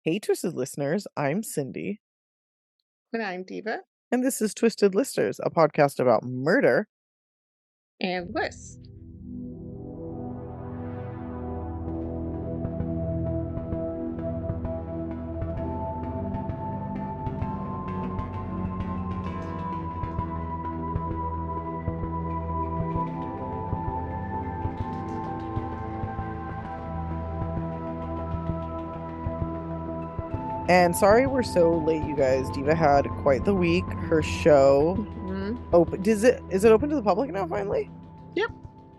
Hey, Twisted listeners, I'm Cindy, And I'm Diva and this is Twisted Listers, a podcast about murder. and Liz. And sorry we're so late, you guys. Diva had quite the week. Her show Mm-hmm. open. Is it open to the public now? Finally, Yep.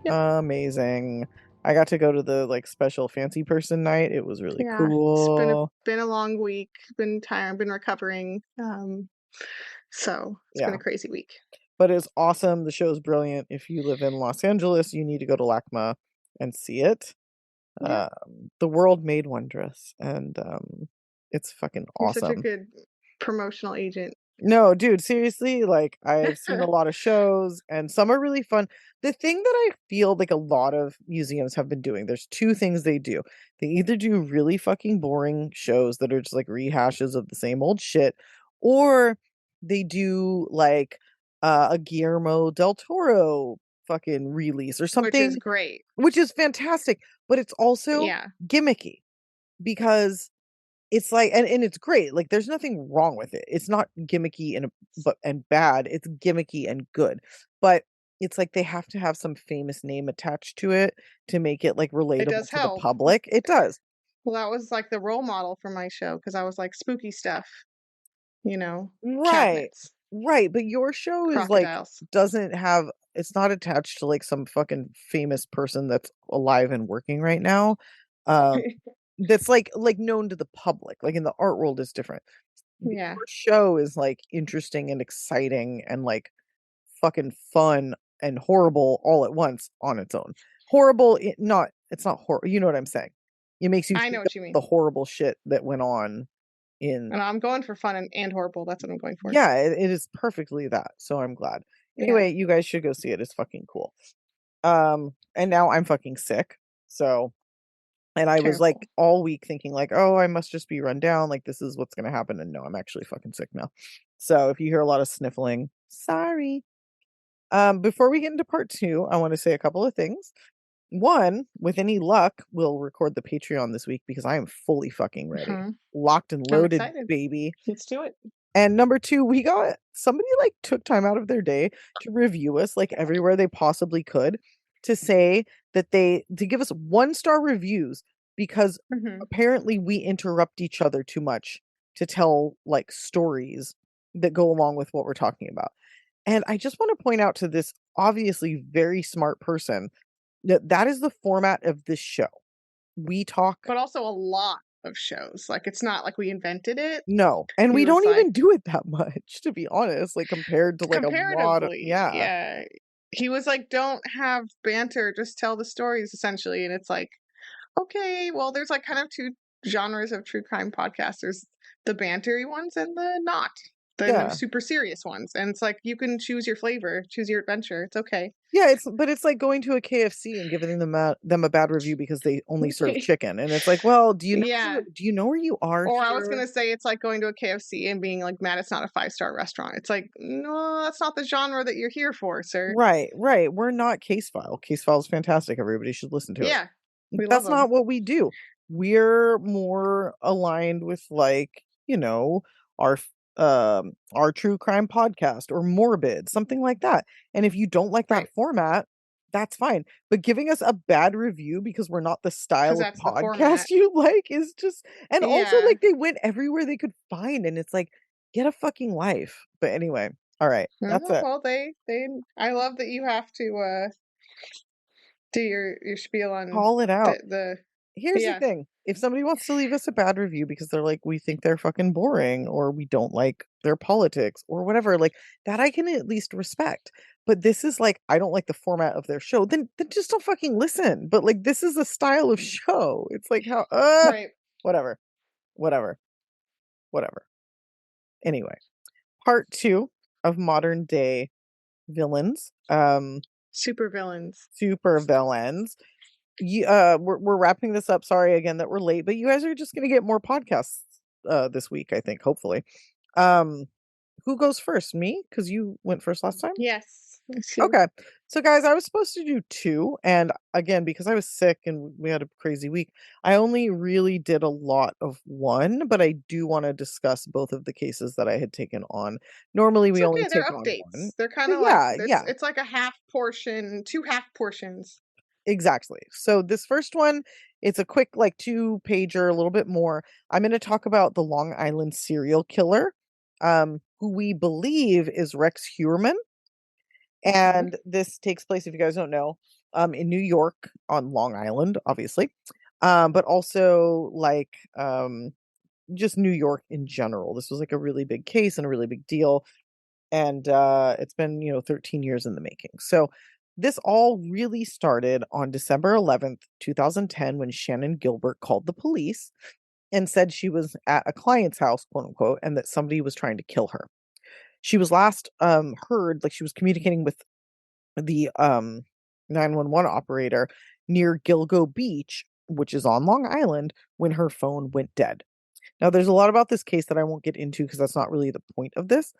Yep. amazing. I got to go to the special fancy person night. It was really Yeah. It's cool. been a long week. Been tired. Been recovering. So it's been Yeah, a crazy week. but it's awesome. The show's brilliant. If you live in Los Angeles, you need to go to LACMA and see it. Yeah. The world made wondrous, and it's fucking You're such a awesome. good promotional agent. No, dude, seriously, like I've seen a lot of shows and some are really fun. The thing that I feel like a lot of museums have been doing, there's two things they do. They either do really fucking boring shows that are just like rehashes of the same old shit, or they do like a Guillermo del Toro fucking release or Which is something, great. which is fantastic, but it's also Yeah. gimmicky because it's like and it's great, like, there's nothing wrong with it. It's not gimmicky and bad, it's gimmicky and good. But it's like they have to have some famous name attached to it to make it, like, It relatable does to the help. public. It does. Well, that was like the role model for my show because I was like spooky stuff, Right. cabinets, Right, but your show is, like, crocodiles. doesn't have it's not attached to, like, some fucking famous person that's alive and working right now, um, that's, like, known to the public, like, in the art world, is different. Yeah. Your show is, like, interesting and exciting and, like, fucking fun and horrible all at once on its own. Horrible, it's not horror, you know what I'm saying. It makes you I know think of what you mean. the horrible shit that went on in And I'm going for fun and horrible. That's what I'm going for. yeah, it is perfectly that, so I'm glad. Yeah. Anyway, you guys should go see it, it's fucking cool. And now I'm fucking sick, so and I was, Careful. like, all week thinking, like, "Oh, I must just be run down, like, this is what's gonna happen," and no, I'm actually fucking sick now. So, if you hear a lot of sniffling, sorry. Before we get into part 2, I wanna say a couple of things. One, with any luck, we'll record the Patreon this week because I am fully fucking ready. Mhm. Locked and I'm loaded, excited. baby. Let's do it. And number 2, we got somebody, like, took time out of their day to review us, like, everywhere they possibly could, to say that to give us one-star reviews because Mhm. apparently we interrupt each other too much to tell, like, stories that go along with what we're talking about. And I just wanna point out to this obviously very smart person that that is the format of this show. We talk But also a lot of shows. Like, it's not like we invented it. no, and He we was don't like even do it that much, to be honest, like, compared to, like, a lot of comparatively, yeah. yeah. He was like, "Don't have banter, just tell the stories," essentially, and it's like, okay, well, there's, like, kind of 2 genres of true crime podcasts. There's the bantery ones and the not, the Yeah. super serious ones, and it's like, you can choose your flavor, choose your adventure, it's okay. Yeah, it's like going to a KFC and giving them a bad review because they only serve chicken, and it's like, "Well, Yeah. do you know where you are Or I was here?" gonna say it's like going to a KFC and being like mad it's not a five-star restaurant. It's like, no, that's not the genre that you're here for, sir. Right, right, we're not Case File. Case File is fantastic, everybody should listen to it. Yeah, we love That's them. not what we do. We're more aligned with, like, our our true crime podcast or morbid, something like that. And if you don't like that Right. format, that's fine. But giving us a bad review because we're not the Because style of that's the podcast format. you like is just and also Yeah. like they went everywhere they could find and it's like get a fucking life. But anyway, all right. That's Mhm, it. well, they I love that you have to, do your spiel on Call it out. the Here's the yeah. thing, if somebody wants to leave us a bad review because they're like, "We think they're fucking boring," or "We don't like their politics," or whatever, like, that I can at least respect. But this is like, I don't like the format of their show, then just don't fucking listen. But, like, this is a style of show. It's like how Right. whatever, whatever, whatever. Anyway, part 2 of modern day villains, Supervillains. super villains. We're wrapping this up. Sorry again that we're late, but you guys are just gonna get more podcasts this week, I think, hopefully. Um, who goes first? Me? Because you went first last time? Yes. Let's see. Okay. So guys, I was supposed to do 2, and again, because I was sick and we had a crazy week, I only really did a lot of 1, but I do wanna discuss both of the cases that I had taken on. Normally, It's we only okay. They're take on 1, updates. They're kind but of like yeah, yeah. it's like a half portion, 2 half portions. Exactly. So this first one, it's a quick like 2-pager, a little bit more. I'm going to talk about the Long Island serial killer, who we believe is Rex Heuermann. Mhm. And this takes place, if you guys don't know, in New York on Long Island, obviously, but also like just New York in general. This was like a really big case and a really big deal, and it's been 13 years in the making. So this all really started on December 11th, 2010, when Shannon Gilbert called the police and said she was at a client's house, quote unquote, and that somebody was trying to kill her. She was last heard, like, she was communicating with the 911 operator near Gilgo Beach, which is on Long Island, when her phone went dead. Now, there's a lot about this case that I won't get into because that's not really the point of this,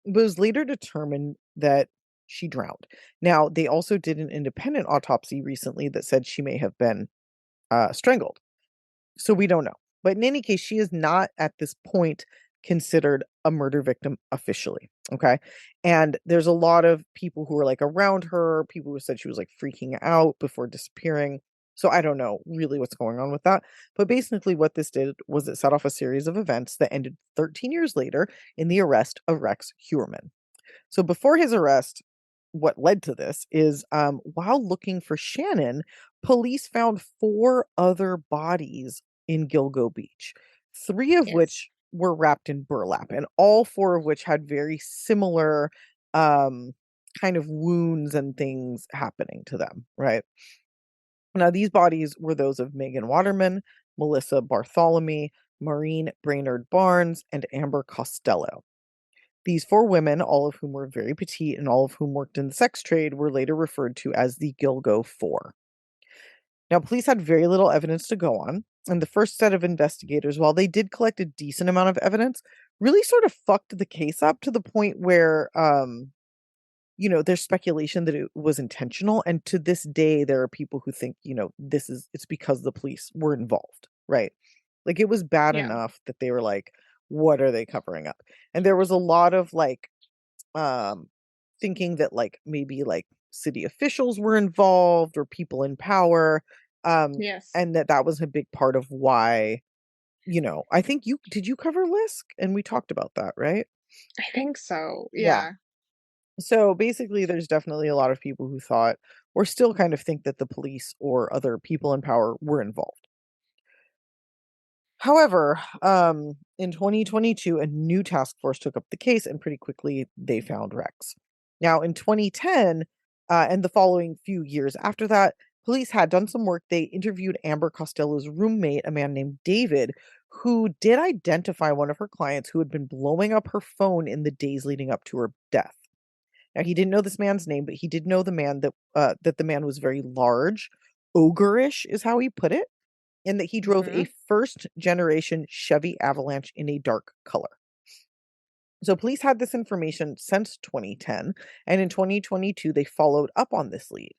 but it was later determined that she drowned. Now, they also did an independent autopsy recently that said she may have been strangled. So we don't know. But in any case, she is not at this point considered a murder victim officially. Okay. And there's a lot of people who were like around her, people who said she was like freaking out before disappearing. So I don't know really what's going on with that. But basically, what this did was it set off a series of events that ended 13 years later in the arrest of Rex Heuermann. So before his arrest, what led to this is while looking for Shannon, police found 4 other bodies in Gilgo Beach, 3 of Yes. which were wrapped in burlap, and all 4 of which had very similar um, kind of wounds and things happening to them, right? Now, these bodies were those of Megan Waterman, Melissa Bartholomew, Maureen Brainerd Barnes, and Amber Costello. These 4 women, all of whom were very petite and all of whom worked in the sex trade, were later referred to as the Gilgo Four. Now, police had very little evidence to go on, and the first set of investigators, while they did collect a decent amount of evidence, really sort of fucked the case up to the point where, there's speculation that it was intentional. And to this day, there are people who think, it's because the police were involved, right? Like it was bad Yeah. enough that they were like, what are they covering up? And there was a lot of like um, thinking that like maybe like city officials were involved or people in power, Yes. and that was a big part of why. I think you cover LISK, and we talked about that, right? I think so. Yeah. Yeah. So basically, there's definitely a lot of people who thought or still kind of think that the police or other people in power were involved. However, in 2022, a new task force took up the case, and pretty quickly they found Rex. Now, in 2010, and the following few years after that, police had done some work. They interviewed Amber Costello's roommate, a man named David, who did identify one of her clients who had been blowing up her phone in the days leading up to her death. Now, he didn't know this man's name, but he did know the man that the man was very large, ogreish, is how he put it, and that he drove a Mhm. first generation Chevy Avalanche in a dark color. So police had this information since 2010, and in 2022 they followed up on this lead.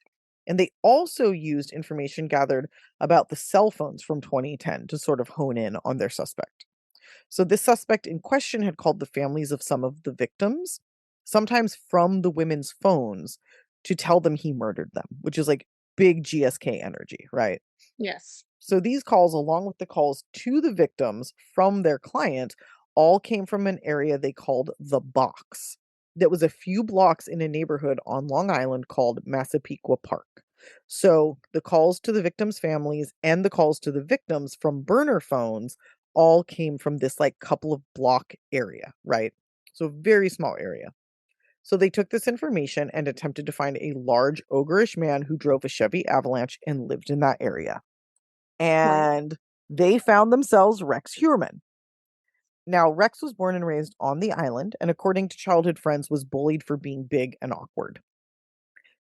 And they also used information gathered about the cell phones from 2010 to sort of hone in on their suspect. So this suspect in question had called the families of some of the victims, sometimes from the women's phones, to tell them he murdered them, which is like big GSK energy, right? Yes. So these calls, along with the calls to the victims from their client, all came from an area they called the Box. That was a few blocks in a neighborhood on Long Island called Massapequa Park. So the calls to the victims' families and the calls to the victims from burner phones all came from this like couple of block area, right? So very small area. So they took this information and attempted to find a large ogreish man who drove a Chevy Avalanche and lived in that area, Right. and they found themselves Rex Heuermann. Now, Rex was born and raised on the island, and according to childhood friends, was bullied for being big and awkward.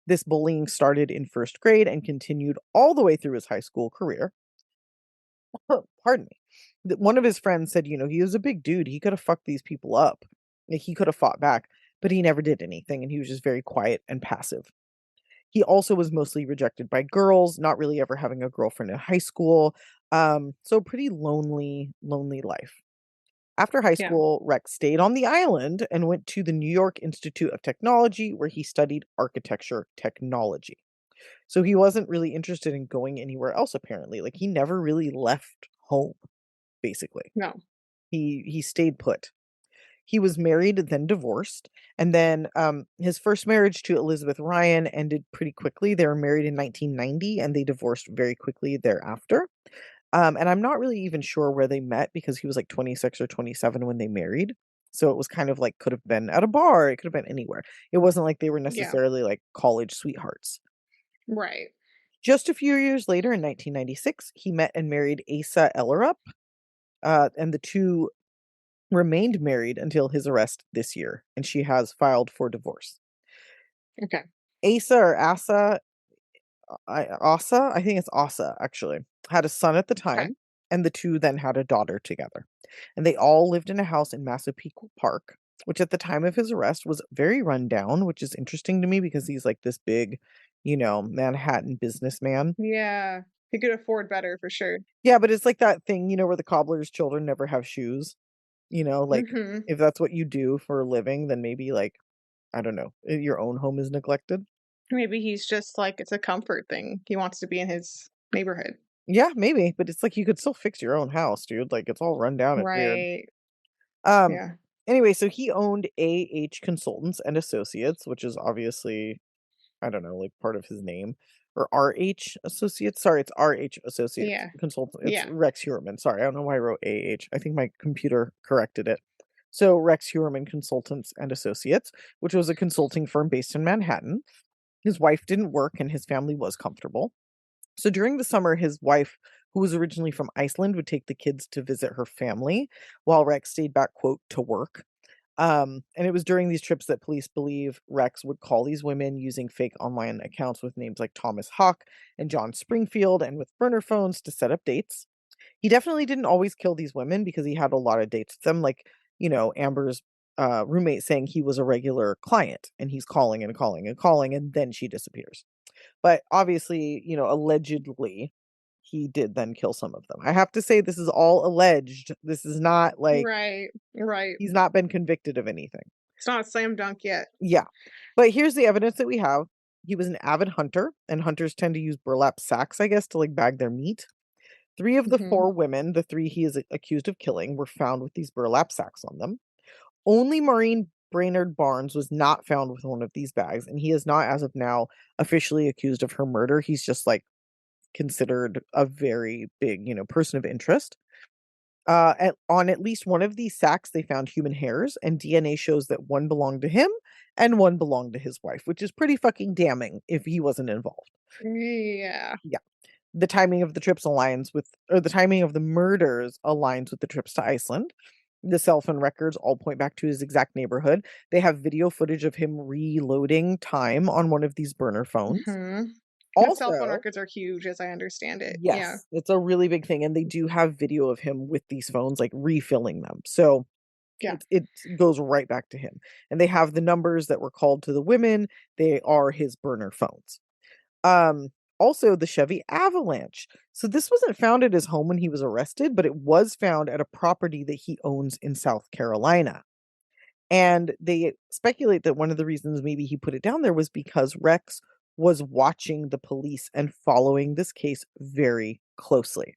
This bullying started in first grade and continued all the way through his high school career. Pardon me. One of his friends said, he was a big dude. He could have fucked these people up. Like, he could have fought back, but he never did anything, and he was just very quiet and passive. He also was mostly rejected by girls, not really ever having a girlfriend in high school. So pretty lonely, lonely life. After high Yeah. school, Rex stayed on the island and went to the New York Institute of Technology, where he studied architecture technology. So he wasn't really interested in going anywhere else, apparently. Like, he never really left home, basically. No. He stayed put. He was married, then divorced, and then his first marriage to Elizabeth Ryan ended pretty quickly. They were married in 1990, and they divorced very quickly thereafter. And I'm not really even sure where they met because he was like 26 or 27 when they married. So it was kind of like could have been at a bar, it could have been anywhere. It wasn't like they were Yeah. necessarily like college sweethearts. Right. Just a few years later, in 1996, he met and married Asa Ellerup, and the two remained married until his arrest this year, and she has filed for divorce. Okay. Asa or Asa, Asa, I think it's Asa actually, had a son at the Okay. time, and the two then had a daughter together. And they all lived in a house in Massapequa Park, which at the time of his arrest was very run down, which is interesting to me because he's like this big, Manhattan businessman. Yeah. He could afford better for sure. Yeah, but it's like that thing, where the cobbler's children never have shoes. Like, Mhm. if that's what you do for a living, then maybe, like, I don't know, your own home is neglected? Maybe he's just like it's a comfort thing. He wants to be in his neighborhood. Yeah, maybe, but it's like you could still fix your own house, dude, like, it's all run down, it's weird. Right. Um, Yeah. anyway, so he owned AH Consultants and Associates, which is obviously, I don't know, like, part of his name, or RH Associates? Sorry, it's RH Associates Yeah. Consultant it's Yeah. Rex Heuermann, sorry, I don't know why I wrote AH, I think my computer corrected it. So, Rex Heuermann Consultants and Associates, which was a consulting firm based in Manhattan. His wife didn't work and his family was comfortable. So during the summer, his wife, who was originally from Iceland, would take the kids to visit her family while Rex stayed back, quote, to work. And it was during these trips that police believe Rex would call these women using fake online accounts with names like Thomas Hawk and John Springfield and with burner phones to set up dates. He definitely didn't always kill these women because he had a lot of dates with them, like, Amber's roommate saying he was a regular client and he's calling and calling and calling, and then she disappears. But obviously, allegedly, he did then kill some of them. I have to say this is all alleged. This is not like Right. Right. he's not been convicted of anything. It's not a slam dunk yet. Yeah. But here's the evidence that we have. He was an avid hunter, and hunters tend to use burlap sacks, I guess, to like bag their meat. Three of the Mhm. four women, the three he is accused of killing, were found with these burlap sacks on them. Only Maureen Brainerd Barnes was not found with one of these bags, and he is not, as of now, officially accused of her murder. He's just like considered a very big, person of interest. On at least one of these sacks, they found human hairs, and DNA shows that one belonged to him and one belonged to his wife, which is pretty fucking damning if he wasn't involved. Yeah. Yeah. The timing of the trips aligns with, or the timing of the murders aligns with the trips to Iceland. The cell phone records all point back to his exact neighborhood. They have video footage of him reloading time on one of these burner phones. Mhm. The cell phone Also, records are huge as I understand it. Yeah. yes, it's a really big thing, and they do have video of him with these phones, like, refilling them, so Yeah. it goes right back to him, and they have the numbers that were called to the women, they are his burner phones. Um, Also the Chevy Avalanche. So this wasn't found at his home when he was arrested, but it was found at a property that he owns in South Carolina. And they speculate that one of the reasons maybe he put it down there was because Rex was watching the police and following this case very closely.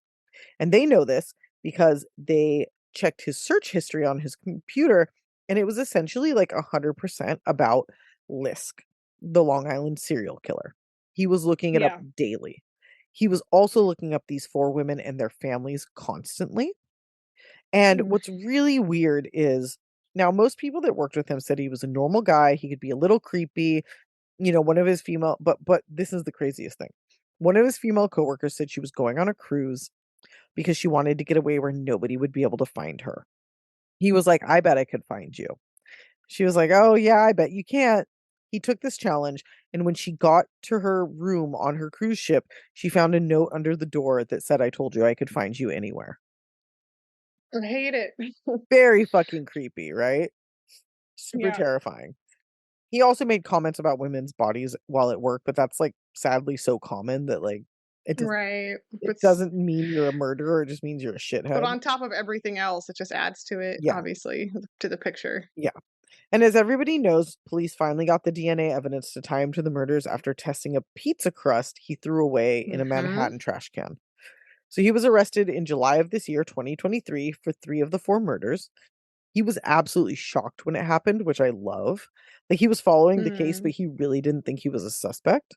And they know this because they checked his search history on his computer, and it was essentially like 100% about LISK, the Long Island serial killer. He was looking it up Yeah. daily. He was also looking up these four women and their families constantly. And Mm. what's really weird is now most people that worked with him said he was a normal guy, he could be a little creepy, one of his female but this is the craziest thing. One of his female coworkers said she was going on a cruise because she wanted to get away where nobody would be able to find her. He was like, "I bet I could find you." She was like, "Oh, yeah, I bet you can't." He took this challenge, and when she got to her room on her cruise ship, she found a note under the door that said, "I told you I could find you anywhere." I hate it. Very fucking creepy, right? Super Yeah, terrifying. He also made comments about women's bodies while at work, but that's, like, sadly so common that, like, it doesn't right. it But doesn't mean you're a murderer, it just means you're a but shithead. on top of everything else, it just adds to it, Yeah, obviously, to the picture. yeah. And as everybody knows, police finally got the DNA evidence to tie him to the murders after testing a pizza crust he threw away in a Mhm. Manhattan trash can. So he was arrested in July of this year, 2023, for 3 of the 4 murders. He was absolutely shocked when it happened, which I love. Like, he was following the case, but Mm. he really didn't think he was a suspect.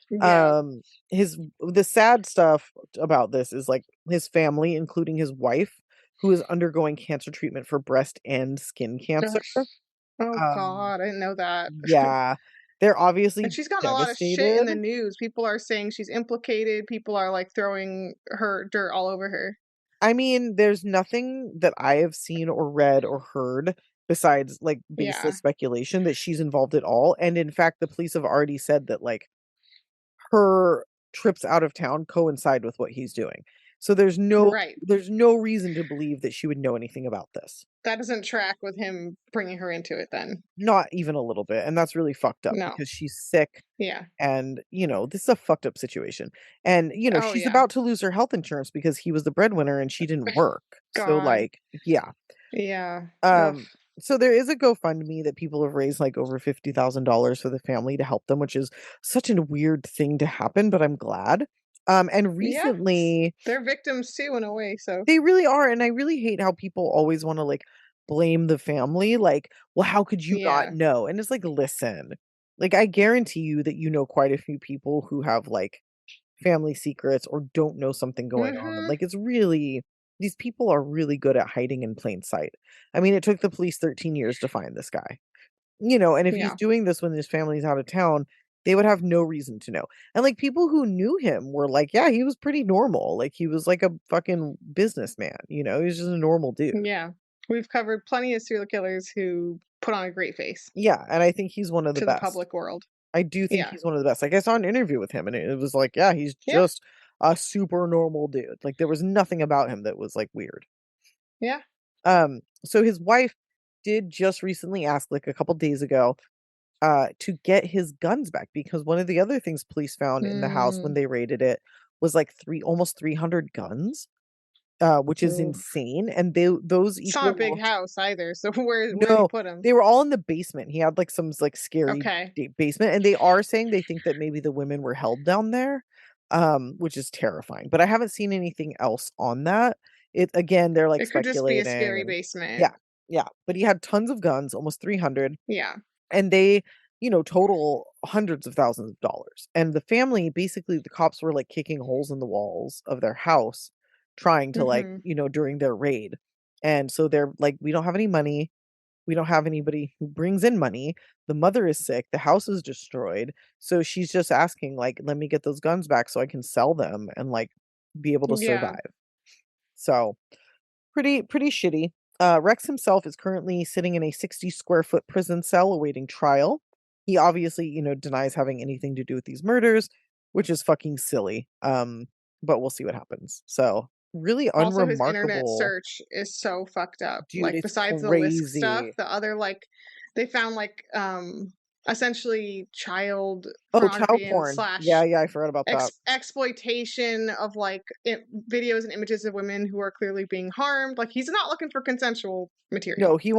Yeah. Um, his the sad stuff about this is, like, his family, including his wife, who is undergoing cancer treatment for breast and skin cancer. Ugh. Oh Um, god, I didn't know that. yeah, they're And obviously she's gotten a lot of shit in devastated. the news. People are saying she's implicated. People are, like, throwing her dirt all over her. I mean, there's nothing that I have seen or read or heard besides, like, Yeah. baseless speculation that she's involved at all, and in fact, the police have already said that, like, her trips out of town coincide with what he's doing. So Right. there's no reason to believe that she would know anything about this. That doesn't track with him bringing her into it then. Not even a little bit, and that's really fucked up No. because she's sick Yeah. and, this is a fucked up situation. And, Oh, she's yeah. about to lose her health insurance because he was the breadwinner and she didn't work. So, God. like, yeah. Yeah. Ugh. Um, so there is a GoFundMe that people have raised, like, over $50,000 for the family to help them, which is such a weird thing to happen, but I'm glad. And Yeah. recently They're victims too in a way, so they really are, and I really hate how people always wanna, like, blame the family, like, "Well, how could you not yeah. know?" And it's like, "Listen, like, I guarantee you that you know quite a few people who have, like, family secrets or don't know something going on." Mhm. Like, it's really these people are really good at hiding in plain sight. I mean, it took the police 13 years to find this guy. And if he's Yeah. doing this when his family's out of town, they would have no reason to know. And, like, people who knew him were like, "Yeah, he was pretty normal." Like, he was like a fucking businessman, he was just a normal dude. Yeah. We've covered plenty of serial killers who put on a great face Yeah, and I think he's one of the to the best. public world. I do think Yeah. he's one of the best. Like, I saw an interview with him, and it was like, yeah, he's Yeah. just a super normal dude. Like, there was nothing about him that was, like, weird. Yeah. So his wife did just recently ask, like, a couple days ago, to get his guns back because one of the other things police found in the house when Mm. they raided it was, like, 300 guns, which is Oof. insane, and those It's not a big equal house either, so where'd he no, put him? they were all in the basement. He had, like, some like, scary Okay. basement, and they are saying they think that maybe the women were held down there, which is terrifying, but I haven't seen anything else on that. Again, they're, like, It could just be a speculating scary and basement. yeah, yeah, but he had tons of guns, almost 300, Yeah. and they, total hundreds of thousands of dollars, and the family basically, the cops were, like, kicking holes in the walls of their house trying to, like, Mhm. during their raid, and so they're like, "We don't have any money. We don't have anybody who brings in money. The mother is sick, the house is destroyed." So she's just asking, like, "Let me get those guns back so I can sell them and, like, be able to Yeah. survive." So, pretty shitty. Rex himself is currently sitting in a 60 square foot prison cell awaiting trial. He obviously, denies having anything to do with these murders, which is fucking silly. But we'll see what happens. So, really Also, his internet unremarkable. search is so fucked up. Dude, Like, it's besides the LISK stuff, crazy. the other, like they found, like, essentially child Oh, child pornography and porn. Yeah, slash yeah, I forgot about that. exploitation of, like, videos and images of women who are clearly being harmed. Like, he's not looking for consensual material. No, he Um,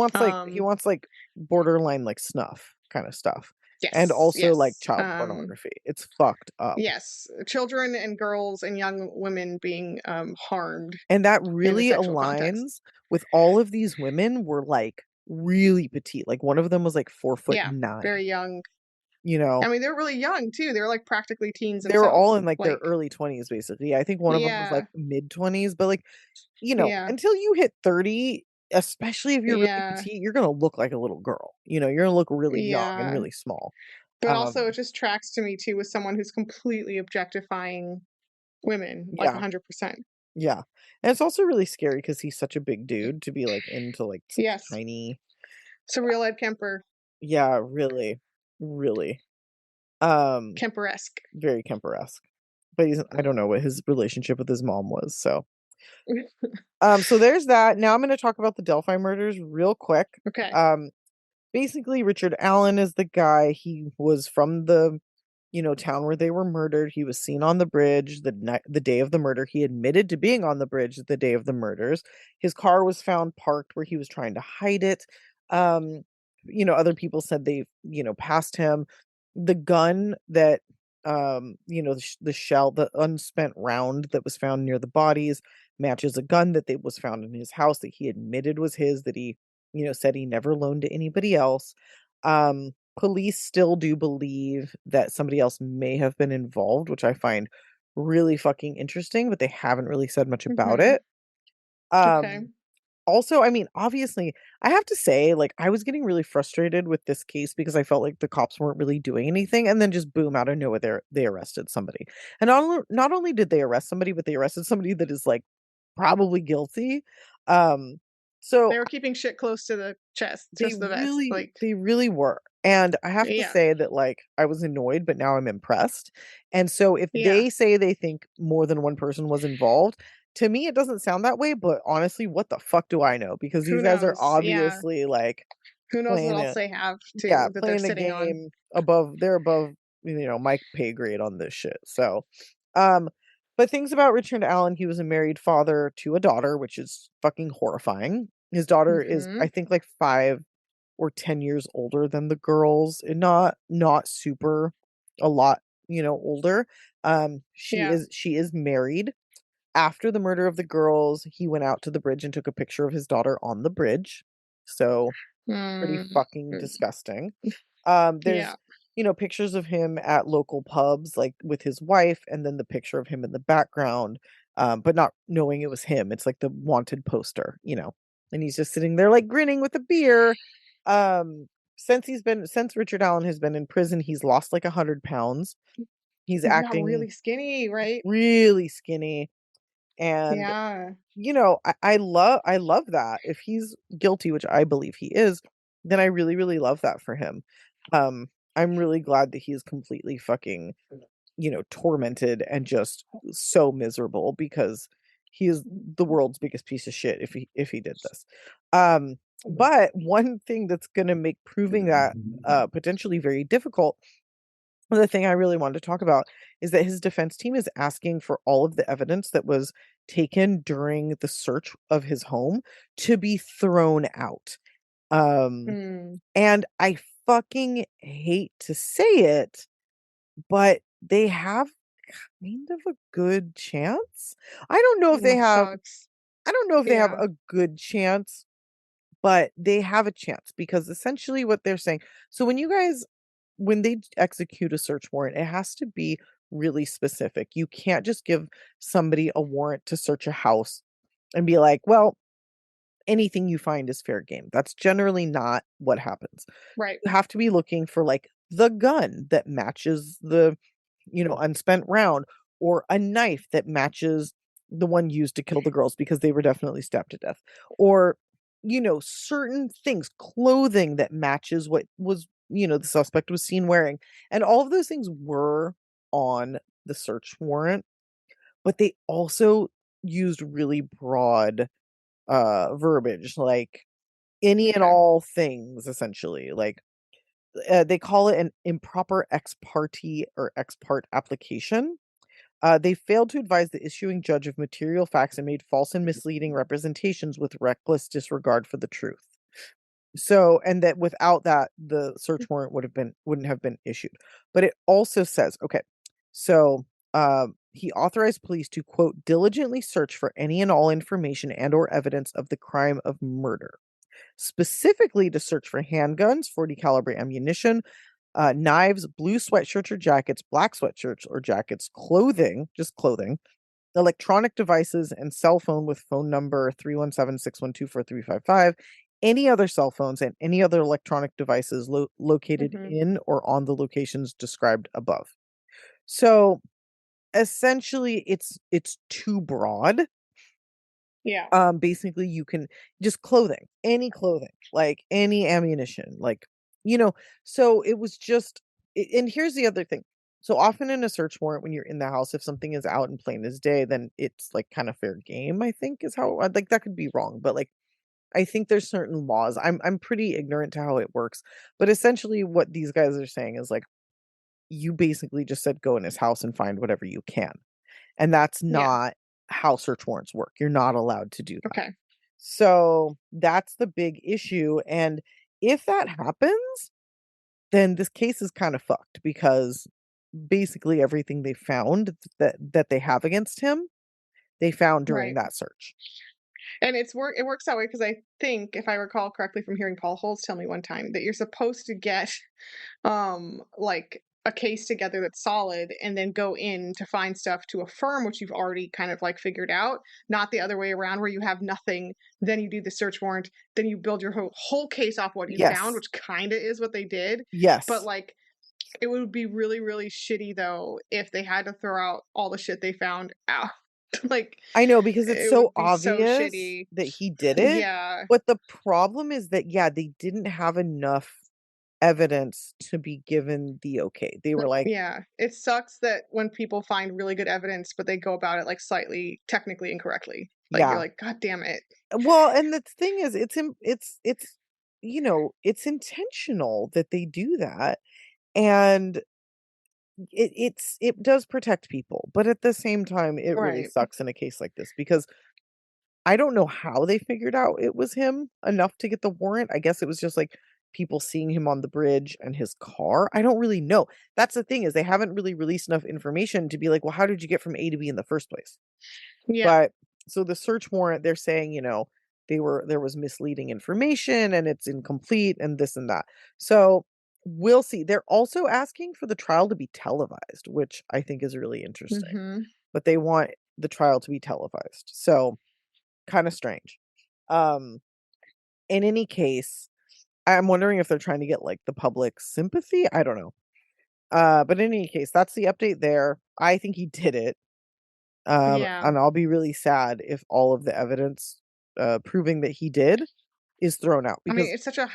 wants, like, borderline, like, snuff kinda stuff, and yes, also, like, yes. child pornography. It's fucked up, Yes, children and girls and young women being, harmed and that in the really sexual context. aligns with all of these women were, like, really petite, like, one of them was, like, Yeah, 4'9", very young. you know? I mean, they're really young too. They're, like, practically teens They were all themselves. in, like, their Like early 20s, basically. I think one of them was, yeah, like, mid-20s, but, like, yeah, until you hit 30, especially if you're really yeah, petite, you're gonna look like a little girl, you're gonna look really young and yeah. really small. But also it Um, just tracks to me too with someone who's completely objectifying women, like, yeah. 100%. Yeah, and it's also really scary because he's such a big dude to be, like, into, like, such Yes. tiny So real Ed Kemper, yeah, really, really, um, Kemperesque. very Kemper-esque, but I don't know what his relationship with his mom was, so, So there's that. Now I'm gonna talk about the Delphi murders real quick. Okay. Um, Basically, Richard Allen is the guy. He was from the, town where they were murdered. He was seen on the bridge the day of the murder. He admitted to being on the bridge the day of the murders. His car was found parked where he was trying to hide it. Um, Other people said they, passed him. The gun that, the shell, the unspent round that was found near the bodies matches a gun that was found in his house that he admitted was his, that he, said he never loaned to anybody else. Police still do believe that somebody else may have been involved, which I find really fucking interesting, but they haven't really said much about Mhm. it. Okay. Um, Also, I mean, obviously, I have to say, like, I was getting really frustrated with this case because I felt like the cops weren't really doing anything, and then just boom, out of nowhere, they arrested somebody. And not only did they arrest somebody, but they arrested somebody that is like probably guilty. Um, so They were keeping shit close to the chest, they just the vest, really like they really were. And I have to yeah, say that, like, I was annoyed, but now I'm impressed. And so if yeah. they say they think more than one person was involved, to me it doesn't sound that way, but honestly, what the fuck do I know? Because Who these guys are knows? Yeah. obviously like Who knows what playing else it. they have Yeah, too that they're playing the sitting on. game above they're above, my pay grade on this shit. So, um, but things about Richard Allen, he was a married father to a daughter, which is fucking horrifying. His daughter is, I Mhm. think, like 5 or 10 years older than the girls, and not super a lot, older. Yeah. She is married. After the murder of the girls, he went out to the bridge and took a picture of his daughter on the bridge. So, pretty Mm. fucking Mm. disgusting. Yeah. There's, pictures of him at local pubs, like with his wife, and then the picture of him in the background, but not knowing it was him. It's like the wanted poster, and he's just sitting there like grinning with a beer. Um, since Richard Allen has been in prison, he's lost like 100 pounds. He's He got acting really skinny, right? really skinny, and Yeah. I love that. If he's guilty, which I believe he is, then I really, really love that for him. I'm really glad that he's completely fucking, tormented and just so miserable because he is the world's biggest piece of shit if he did this. But one thing that's gonna make proving that potentially very difficult, the thing I really wanted to talk about is that his defense team is asking for all of the evidence that was taken during the search of his home to be thrown out. Um, Mm. and I fucking hate to say it, but they have kind of a good chance. That sucks. I don't know if they have Yeah. a good chance, but they have a chance because essentially what they're saying, so when they execute a search warrant, it has to be really specific. You can't just give somebody a warrant to search a house and be like, well, anything you find is fair game. That's generally not what happens. Right. You have to be looking for like the gun that matches the, unspent round, or a knife that matches the one used to kill the girls because they were definitely stabbed to death, or, certain things, clothing that matches what was, the suspect was seen wearing. And all of those things were on the search warrant, but they also used really broad verbiage, like any and Okay. all things, essentially. Like, they call it an improper ex parte or ex parte application. They failed to advise the issuing judge of material facts and made false and misleading representations with reckless disregard for the truth. So, and that without that, the search warrant wouldn't have been issued. But it also says, okay, so he authorized police to quote diligently search for any and all information and or evidence of the crime of murder, specifically to search for handguns, 40 caliber ammunition, knives, blue sweatshirts or jackets, black sweatshirts or jackets, clothing, just clothing, electronic devices, and cell phone with phone number 317-612-4355, any other cell phones, and any other electronic devices located Mhm. in or on the locations described above. So essentially, it's too broad. Yeah. Basically, you can just clothing, any clothing, like any ammunition, like, you know. So it was just, and here's the other thing. So often in a search warrant, when you're in the house, if something is out in plain as day, then it's like kind of fair game, I think is how like that could be wrong, but like I think there's certain laws. I'm pretty ignorant to how it works, but essentially what these guys are saying is like you basically just said go in his house and find whatever you can. And that's Yeah. not how search warrants work. You're not allowed to do that. Okay. So that's the big issue. And if that happens, then this case is kind of fucked because basically everything they found that they have against him, they found during Right. that search. And it works that way because I think, if I recall correctly from hearing Paul Holes tell me one time, that you're supposed to get like a case together that's solid and then go in to find stuff to affirm what you've already kind of like figured out, not the other way around where you have nothing, then you do the search warrant, then you build your whole case off what you found, Yes. which kind of is what they did. But Yes. like it would be really, really shitty though if they had to throw out all the shit they found out. Like I know because it's it so would be so obvious shitty. that he did it, Yeah. but the problem is that, yeah, they didn't have enough evidence to be given the okay. They were like, Yeah, it sucks that when people find really good evidence, but they go about it, like, slightly technically incorrectly. Like, you're yeah. like, "God damn it." Well, and the thing is, it's you know, it's intentional that they do that, and it does protect people, but at the same time, it really Right. sucks in a case like this because I don't know how they figured out it was him enough to get the warrant. I guess it was just, like, people seeing him on the bridge and his car. I don't really know. That's the thing is they haven't really released enough information to be like, "Well, how did you get from A to B in the first place?" Yeah. But so the search warrant, they're saying, there was misleading information and it's incomplete and this and that. So we'll see. They're also asking for the trial to be televised, which I think is really interesting. Mhm. But they want the trial to be televised. So kind of strange. Um, in any case, I'm wondering if they're trying to get like the public sympathy. I don't know. But in any case, that's the update there. I think he did it. Yeah. And I'll be really sad if all of the evidence, proving that he did is thrown out I mean, because it's such a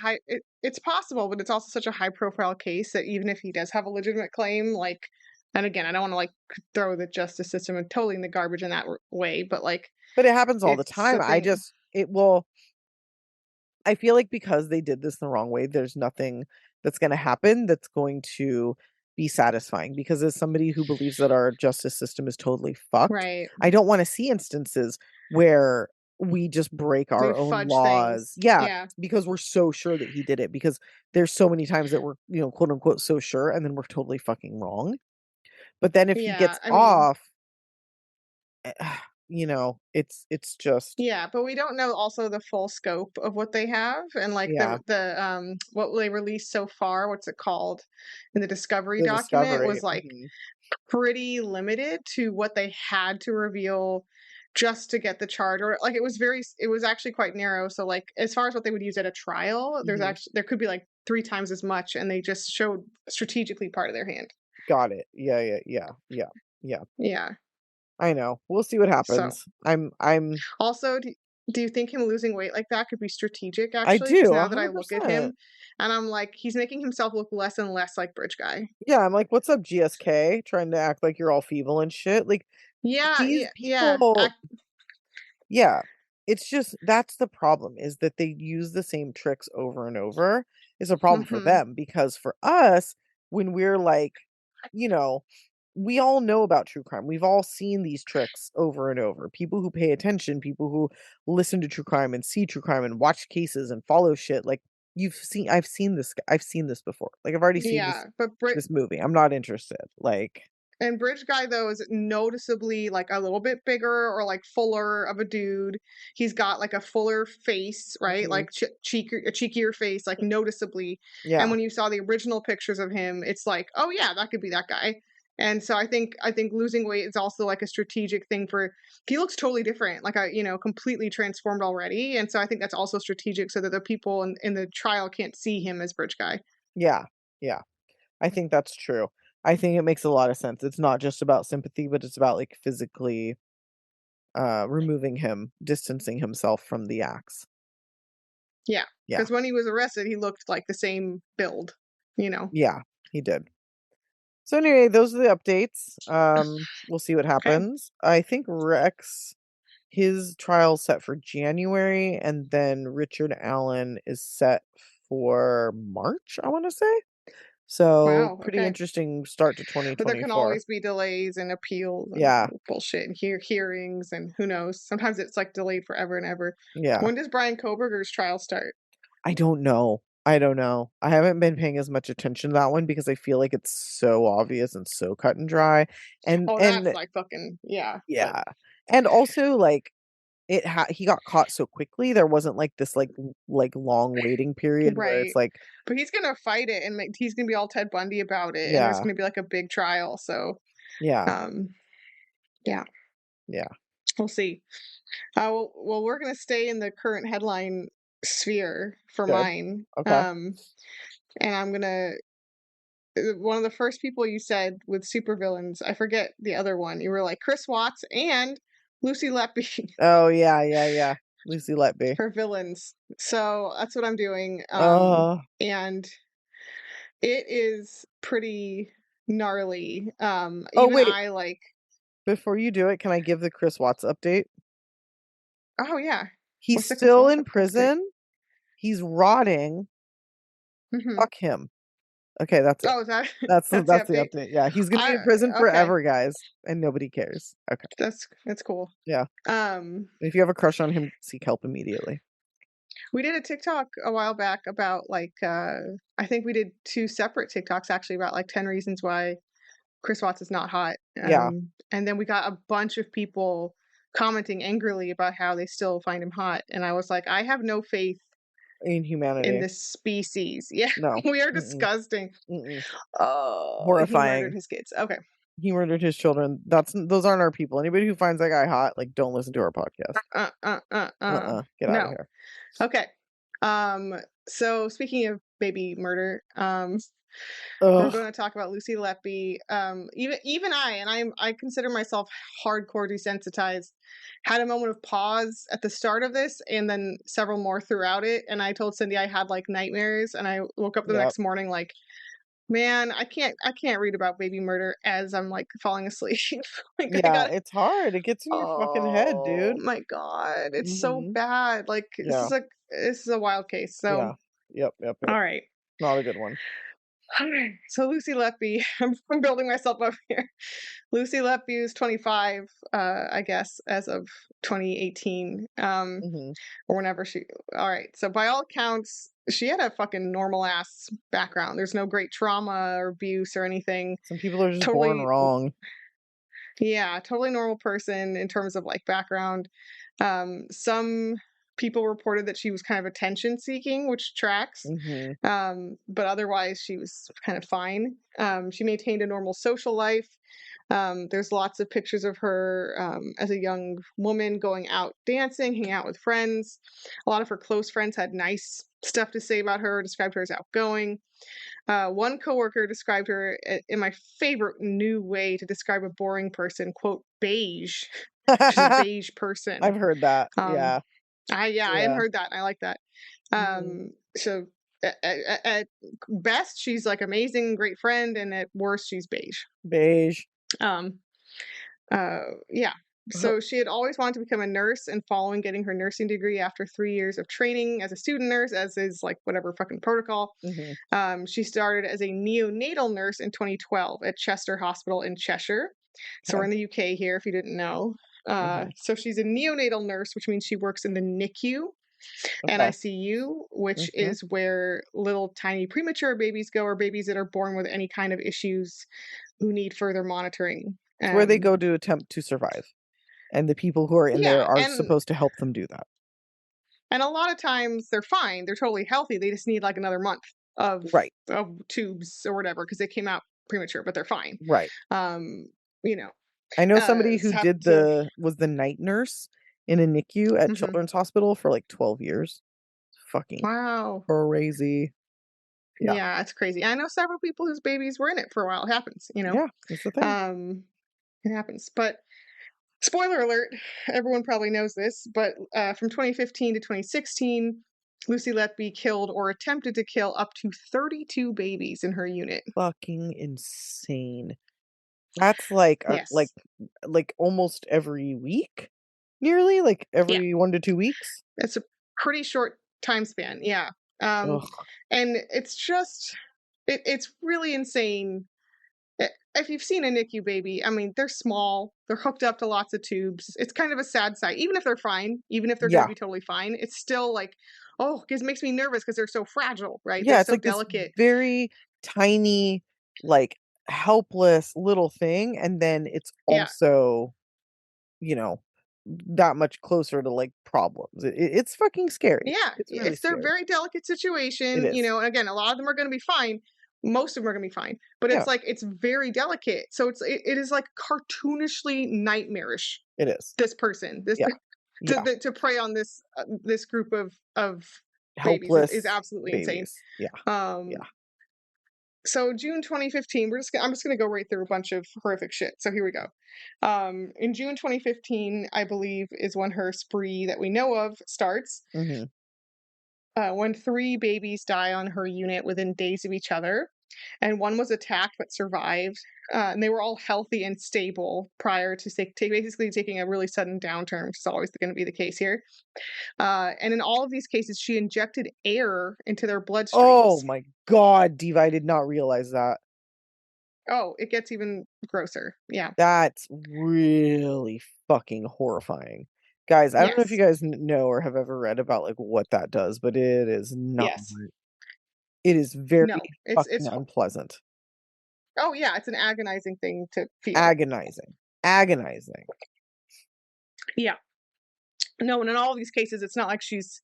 it's possible, but it's also such a high profile case that even if he does have a legitimate claim, like, and again, I don't wanna, like, throw the justice system and totally in the garbage in that r way, but, like, but it happens all the it's time. a thing. I feel like because they did this the wrong way, there's nothing that's gonna happen that's going to be satisfying because as somebody who believes that our justice system is totally fucked, Right. I don't wanna see instances where we just break They our own fudge laws. things. Yeah, Yeah. because we're so sure that he did it because there's so many times that we're, quote unquote "so sure" and then we're totally fucking wrong. But then if he Yeah, gets I mean, off, it's just yeah, but we don't know also the full scope of what they have and like yeah, what they released so far, what's it called? In the discovery the document discovery. was like Mhm. pretty limited to what they had to reveal just to get the charge, or like it was actually quite narrow. So like as far as what they would use at a trial, Mhm. there could be like three times as much and they just showed strategically part of their hand. Got it. Yeah, yeah, yeah, yeah, yeah. Yeah. I know. We'll see what So happens. also, do you think him losing weight like that could be strategic I actually? Because do, now that I look at 100%. him and I'm like, he's making himself look less and less like Bridge Guy. Yeah, I'm like, "What's up, GSK?" Trying to act like you're all feeble and shit. Like, Yeah, these yeah, yeah. people yeah. It's just that's the problem is that they use the same tricks over and over. It's a problem for Mhm. them because for us, when we're like, you know, we all know about true crime. We've all seen these tricks over and over. People who pay attention, people who listen to true crime and see true crime and watch cases and follow shit. Like I've seen this before. Like I've already seen Yeah, but Brit this movie. I'm not interested. Like, and Bridge Guy though is noticeably like a little bit bigger or like fuller of a dude. He's got like a fuller face, right? mhm, Like a cheekier face, like noticeably. And yeah, when you saw the original pictures of him, it's like, oh yeah, that could be that guy. And so I think losing weight is also like a strategic thing for he looks totally different, like completely transformed already. And so I think that's also strategic so that the people in the trial can't see him as Bridge Guy. yeah, yeah. I think that's true. I think it makes a lot of sense. It's not just about sympathy, but it's about like physically removing him, distancing himself from the acts. Yeah. Yeah. Because when he was arrested, he looked like the same build, you know. Yeah, he did. So anyway, those are the updates. We'll see what Okay. happens. I think Rex, his trial's set for January, and then Richard Allen is set for March, I want to say. So Wow. pretty Okay. interesting start to But there can 2024. always be delays and appeals and Yeah, bullshit and hearings and who knows. Sometimes it's like delayed forever and ever. yeah. When does Brian Koberger's trial start? I don't know. I don't know. I haven't been paying as much attention to that one because I feel like it's so obvious and so cut and dry. And Oh, that's and like fucking yeah. But yeah. And also like he got caught so quickly. There wasn't like this like long waiting period where it's right. like But he's gonna fight it and he's gonna be all Ted Bundy about it, and there's yeah, gonna be like a big trial. So yeah, um, yeah, yeah. we'll see. Well, we're gonna stay in the current headline sphere for Good. mine. Okay. And I'm gonna one of the first people you said with supervillains, I forget the other one. You were like Chris Watts and Lucy Letby Oh yeah, yeah, yeah. Lucy Letby. for villains. So that's what I'm doing. Uh And it is pretty gnarly. oh Even wait, I like, before you do it, can I give the Chris Watts update? oh yeah, He's what's the Chris still Watts in update? prison. He's rotting. Hmm. Fuck him. Okay, that's it. Oh, is that That's the that's the that's the update? update. Yeah, he's gonna be I in prison okay, forever, guys, and nobody cares. Okay. that's cool. Yeah. Um, If you have a crush on him, seek help immediately. we did a TikTok a while back about like I think we did two separate TikToks actually about like 10 reasons why Chris Watts is not hot. Yeah, And then we got a bunch of people commenting angrily about how they still find him hot. And I was like, I have no faith in in humanity. this species. Yeah, No. we are Mm-mm. disgusting. Mm-mm. Oh, he murdered Horrifying. his kids. Okay. He murdered his children. Those aren't our people. Anybody who finds that guy hot, like, don't listen to our podcast. Uh, uh, uh, uh. Get out of No. here. Okay. Um, so speaking of baby murder, we're Ugh. going to talk about Lucy Letby. Even I consider myself hardcore desensitized. Had a moment of pause at the start of this, and then several more throughout it. And I told Cindy I had like nightmares, and I woke up the Yep. next morning like, man, I can't read about baby murder as I'm like falling asleep. Like I Yeah, got, it's hard. It gets in your fucking head, oh dude. my god, it's so Mhm. bad. Like Yeah. this is a wild case. So Yeah. Yep, yep, yep. all right. Not a good one. Okay, so Lucy Letby, I'm building myself up here. Lucy Letby is 25, I guess, as of 2018, Mhm. or whenever she. All right, so by all accounts, she had a fucking normal ass background. There's no great trauma or abuse or anything. Some people are just born Totally, wrong. yeah, totally normal person in terms of like background. Some people reported that she was kind of attention seeking, which tracks. Mhm. But otherwise, she was kind of fine. She maintained a normal social life. There's lots of pictures of her as a young woman going out dancing, hanging out with friends. A lot of her close friends had nice stuff to say about her, described her as outgoing. One coworker described her in my favorite new way to describe a boring person, quote, beige. She's a beige person. I've heard that. Um, Yeah. I had Yeah. heard that, and I like that. Mhm. So at best, she's like amazing, great friend, and at worst, she's beige. Beige. Um, yeah. So she had always wanted to become a nurse, and following getting her nursing degree after 3 years of training as a student nurse, as is like whatever fucking protocol, Mhm. she started as a neonatal nurse in 2012 at Chester Hospital in Cheshire. So we're Okay. in the UK here, if you didn't know. Mhm. So she's a neonatal nurse, which means she works in the NICU and Okay. ICU, which Mhm. is where little tiny premature babies go, or babies that are born with any kind of issues who need further monitoring. It's where they go to attempt to survive, and the people who are in there Yeah, are supposed to help them do that. and a lot of times they're fine, they're totally healthy. They just need like another month of Right. tubes or whatever because they came out premature, but they're fine. Right. Um, you know, I know somebody who have did to. was the night nurse in a NICU at Mhm. Children's Hospital for, like, 12 years. Fucking Wow. crazy. Yeah. Yeah, it's crazy. I know several people whose babies were in it for a while. It happens, you know. Yeah, that's the thing. Um, it happens. But spoiler alert, everyone probably knows this, but from 2015 to 2016, Lucy Letby killed or attempted to kill up to 32 babies in her unit. Fucking insane. That's like, Yes. like almost every week? Nearly? Like Yeah. every 1 to 2 weeks? It's a pretty short time span. Yeah. Um, Ugh. and it's just, it's really insane. If you've seen a NICU baby, I mean, they're small, they're hooked up to lots of tubes. It's kind of a sad sight. Even if they're fine, even if they're going to Yeah. be totally fine, it's still like, oh, because it makes me nervous because they're so fragile, right? They're Yeah, it's so like this delicate. very tiny, like, helpless little thing, and then it's Yeah. also, you know, that much closer to, like, problems. It's fucking scary. Yeah, It's really it's their scary. very delicate It situation, is. and again, a lot of them are gonna be fine. Most of them are gonna be fine, but Yeah, it's like it's very delicate. So it is like cartoonishly nightmarish. it is. This person, this Yeah. Yeah. to prey on this group of babies is Helpless absolutely insane. babies. Yeah, Um, yeah. so June 2015, I'm just gonna go right through a bunch of horrific shit. So here we go. In June 2015, I believe, is when her spree that we know of starts. Mhm. When three babies die on her unit within days of each other, and one was attacked but survived. And they were all healthy and stable prior to basically taking a really sudden downturn, which is always going to be the case here. And in all of these cases, she injected air into their bloodstreams. Oh my god, Diva, I did not realize that. Oh, it gets even grosser. Yeah. That's really fucking horrifying. Guys, I don't know if you Yes. guys know or have ever read about, like, what that does, but it is not Yes. it is very No. It's fucking unpleasant. oh yeah, it's an agonizing thing to feel. Agonizing. Agonizing. Yeah. No, and in all of these cases, it's not like she's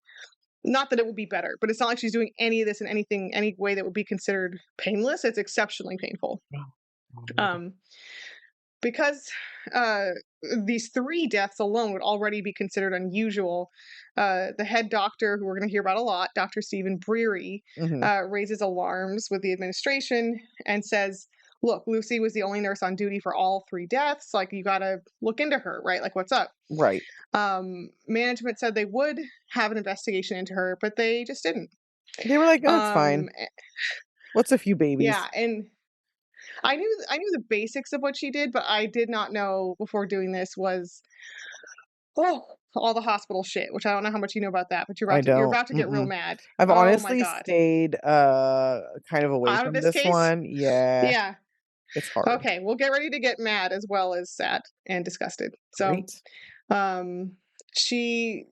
not that it would be better, but it's not like she's doing any of this in any way that would be considered painless. It's exceptionally painful. Um, because uh, these three deaths alone would already be considered unusual. The head doctor, who we're going to hear about a lot, Dr. Stephen Breary, Mhm. raises alarms with the administration and says, "Look, Lucy was the only nurse on duty for all three deaths. Like, you got to look into her, right? Like, what's up?" Right. Management said they would have an investigation into her, but they just didn't. They were like, "Oh, it's fine. Um, What's a few yeah, babies?" and I knew the basics of what she did, but I did not know before doing this was oh, all the hospital shit, which I don't know how much you know about that, but I you're don't. about to get real Mm-mm. mad. I've Oh my honestly god. stayed, kind of away Out of from this this case? one. Yeah, Yeah. it's hard. Okay, we'll get ready to get mad as well as sad and disgusted. So, Great. um, she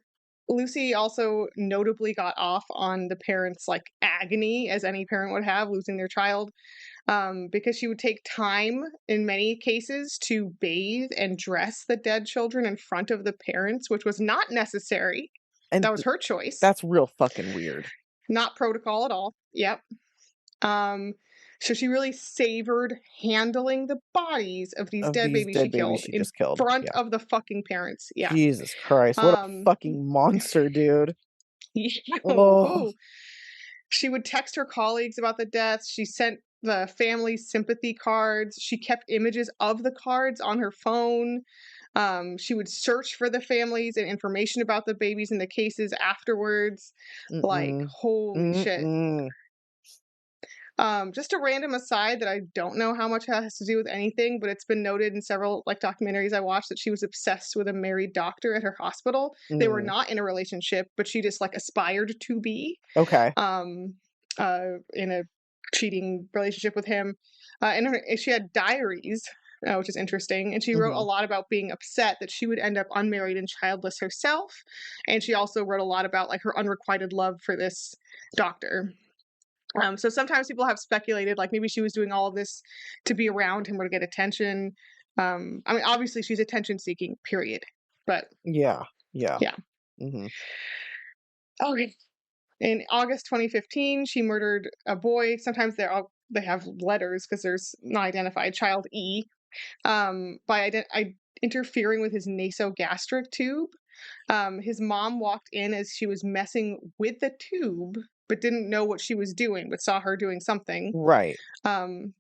Lucy also notably got off on the parents' like agony as any parent would have losing their child, because she would take time in many cases to bathe and dress the dead children in front of the parents, which was not necessary. And That was her choice, that's real fucking weird. not protocol at all. Yep. Um, so she really savored handling the bodies of these Of dead these babies she dead babies killed she in just killed. front Yeah. of the fucking parents. Yeah. Jesus Christ, what a Um, fucking monster, dude. Oh, ooh, she would text her colleagues about the deaths. She sent the family sympathy cards. She kept images of the cards on her phone. She would search for the families and information about the babies and the cases afterwards. Like, mm-mm. holy shit. Mm-mm. Just a random aside that I don't know how much it has to do with anything, but it's been noted in several like documentaries I watched that she was obsessed with a married doctor at her hospital. They were Mm. not in a relationship, but she just like aspired to be Okay. um, in a cheating relationship with him. She had diaries, which is interesting, and she wrote a Mhm. lot about being upset that she would end up unmarried and childless herself. And she also wrote a lot about like her unrequited love for this doctor. So sometimes people have speculated, like maybe she was doing all of this to be around him or to get attention. I mean, obviously she's attention seeking, period. But Yeah. Yeah. yeah. Mhm. Okay. In August 2015, she murdered a boy. Sometimes they have letters because there's not identified child E. By interfering with his nasogastric tube. His mom walked in as she was messing with the tube, but didn't know what she was doing, but saw her doing something. Right.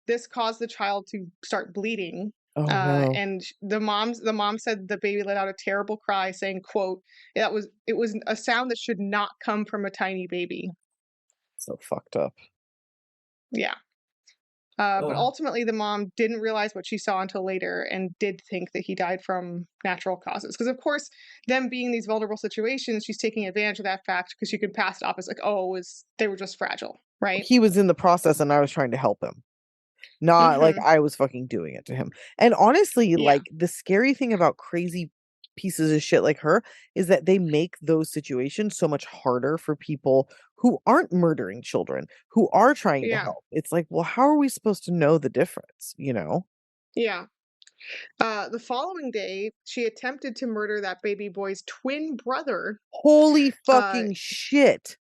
This caused the child to start bleeding. Oh, no. And the mom said the baby let out a terrible cry, saying, "quote it was a sound that should not come from a tiny baby." So fucked up. Yeah. But Ugh. ultimately, the mom didn't realize what she saw until later and did think that he died from natural causes. Because, of course, them being these vulnerable situations, she's taking advantage of that fact because you could pass it off as like, oh, they were just fragile, right? He was in the process and I was trying to help him. Not like Hmm. I was fucking doing it to him. And honestly, Yeah. like, the scary thing about crazy pieces of shit like her is that they make those situations so much harder for people who aren't murdering children, who are trying to Yeah. help. It's like, well, how are we supposed to know the difference, you know? Yeah. The following day, she attempted to murder that baby boy's twin brother. Holy Uh, fucking shit.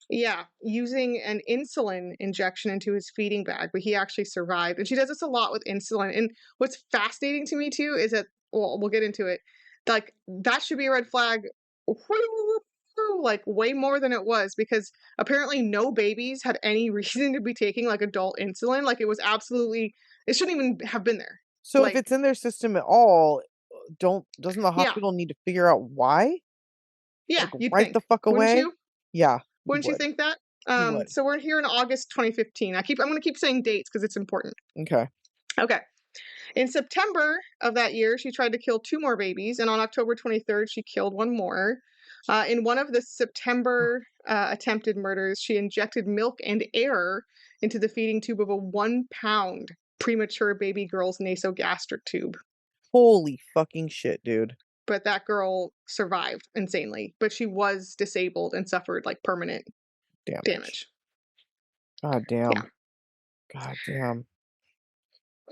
Yeah, using an insulin injection into his feeding bag, but he actually survived. And she does this a lot with insulin. And what's fascinating to me too is that, well, we'll get into it. Like that should be a red flag, like way more than it was, because apparently no babies had any reason to be taking like adult insulin. Like it was absolutely, it shouldn't even have been there. So if Like, it's in their system at all, don't doesn't the yeah, hospital need to figure out why? yeah, Like, you'd right think, the fuck wouldn't away? you? Yeah, you Wouldn't you would. think that? You would. So we're here in August 2015. I'm going to keep saying dates because it's important. Okay. Okay. In September of that year, she tried to kill two more babies, and on October 23rd, she killed one more. In one of the September attempted murders, she injected milk and air into the feeding tube of a 1 pound premature baby girl's nasogastric tube. Holy fucking shit, dude. But that girl survived insanely, but she was disabled and suffered like permanent Damage. damage. God Yeah. damn. God damn.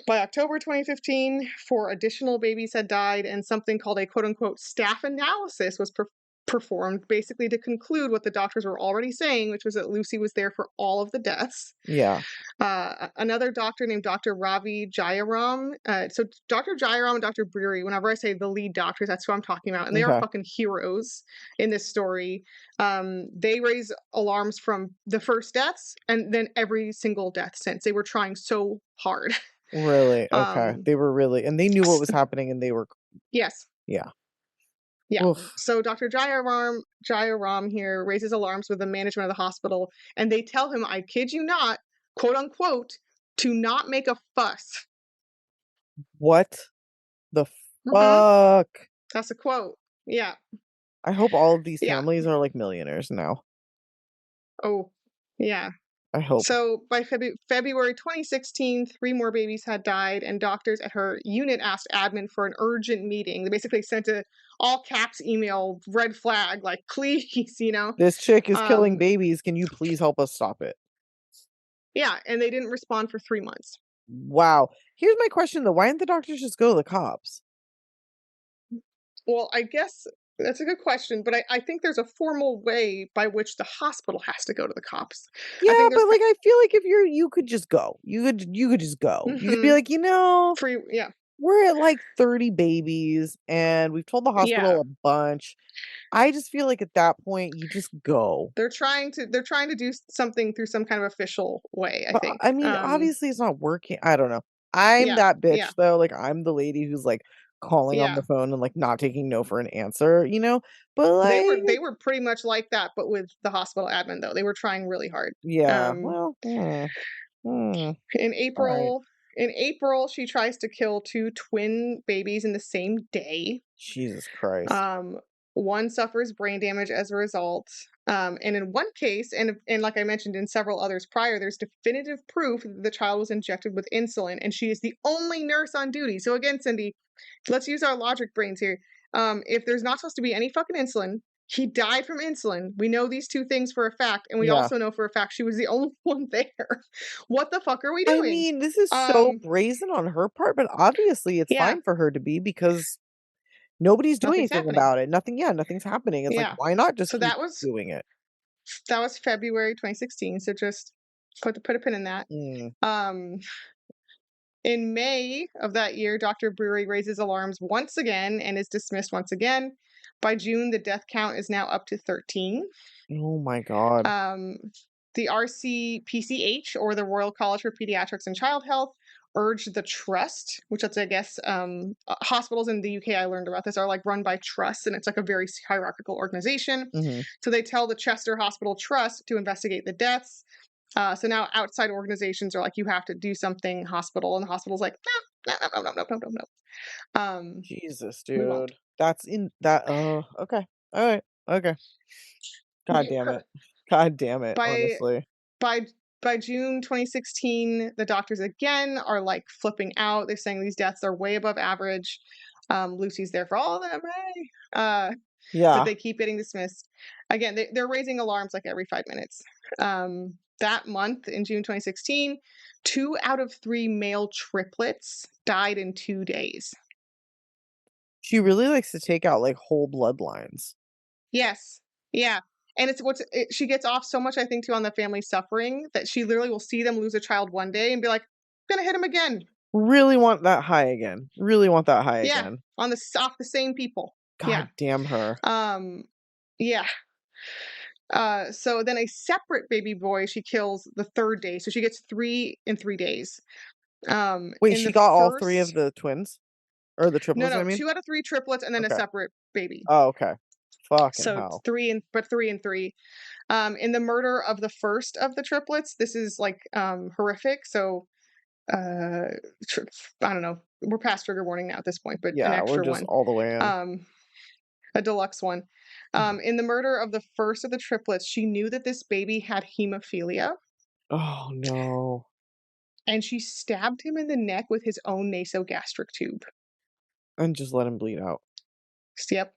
By October 2015, four additional babies had died, and something called a quote unquote staff analysis was performed, basically to conclude what the doctors were already saying, which was that Lucy was there for all of the deaths. Yeah. Another doctor named Dr. Ravi Jayaram. So Dr. Jayaram and Dr. Brewery, whenever I say the lead doctors, that's who I'm talking about. And they are Okay. fucking heroes in this story. They raise alarms from the first deaths and then every single death since. They were trying so hard. Really? Okay. Um, They were really and they knew what was happening and they were yes. yeah. Yeah. Oof. So Dr. Jayaram here raises alarms with the management of the hospital, and they tell him, I kid you not, quote unquote, to not make a fuss. What the Hmm. fuck? That's a quote. Yeah. I hope all of these Yeah. families are, like, millionaires now. Oh, yeah. I hope. So by February 2016, three more babies had died, and doctors at her unit asked admin for an urgent meeting. They basically sent a all caps email, red flag, like, please, you know? This chick is killing Um, babies, can you please help us stop it? yeah, and they didn't respond for 3 months. Wow. Here's my question though, why didn't the doctors just go to the cops? Well, I guess that's a good question, but I think there's a formal way by which the hospital has to go to the cops. I Yeah, think there's but, like, I feel like if you could just go. You could just go. You could be Mhm. like, "You know, Free, yeah. we're at, like, 30 babies, and we've told the Yeah. hospital a bunch." I just feel like at that point, you just go. They're trying to do something through some kind of official way, I But, think. I mean, obviously, it's not working. I don't know. I'm Yeah. that Yeah. bitch, though, like, I'm the lady who's, like, calling on the Yeah. phone and, like, not taking no for an answer, you know? But, They like were they were pretty much like that, but with the hospital admin though. They were trying really hard. yeah, Um well, in alright. April in April, she tries to kill two twin babies in the same day. Jesus Christ. Um, one suffers brain damage as a result. And in one case, and like I mentioned in several others prior, there's definitive proof that the child was injected with insulin, and she is the only nurse on duty. So again, Cindy, let's use our logic brains here. If there's not supposed to be any fucking insulin, he died from insulin. We know these two things for a fact, and we Yeah. also know for a fact she was the only one there. What the fuck are we I doing? mean, this is so Um, brazen on her part, but obviously it's yeah, fine for her to be because nobody's doing nothing's anything happening. about it. Nothing's happening. It's like, Yeah. why not just So keep doing it? that was February 2016. So just put a pin in that. Mm. Um, in May of that year, Dr. Brewery raises alarms once again and is dismissed once again. By June, the death count is now up to 13. Oh my god. Um, the RCPCH, or the Royal College for Pediatrics and Child Health, urged the trust, which is, I guess, hospitals in the UK, I learned about this, are like run by trusts, and it's like a very hierarchical organization. Hmm. So they tell the Chester Hospital Trust to investigate the deaths. So now outside organizations are like, you have to do something, hospital, and the hospital's like, no, no, no, no, no, no, no, no. Jesus, We won't. dude. That's in that. Oh, okay. All right. Okay. God damn it. God damn it. by Honestly. by by June 2016, the doctors again are like flipping out. They're saying these deaths are way above average. Lucy's there for all of them, hey? But Yeah. they keep getting dismissed. Again, they're raising alarms like every 5 minutes. That month in June 2016, 2 out of 3 male triplets died in 2 days. She really likes to take out like whole bloodlines. Yes. Yeah. And she gets off so much, I think, too, on the family suffering that she literally will see them lose a child one day and be like, gonna hit him again. Really want that high again. Really want that high Yeah. again. Off the same people. Yeah. God damn her. Yeah. So then a separate baby boy she kills the third day. So she gets 3 in 3 days. Wait, In she the got all three of first the twins? Or the No, triplets, I no, mean? 2 out of 3 triplets and then a Okay. separate baby. Oh, okay. Fucking So hell. 3 and 3. In the murder of the first of the triplets, this is like horrific. So I don't know. We're past trigger warning now at this point, but an Yeah, we're extra just one, all the way in. a deluxe one. In the murder of the first of the triplets, she knew that this baby had hemophilia, Oh no. and she stabbed him in the neck with his own nasogastric tube. And just let him bleed out. Yep.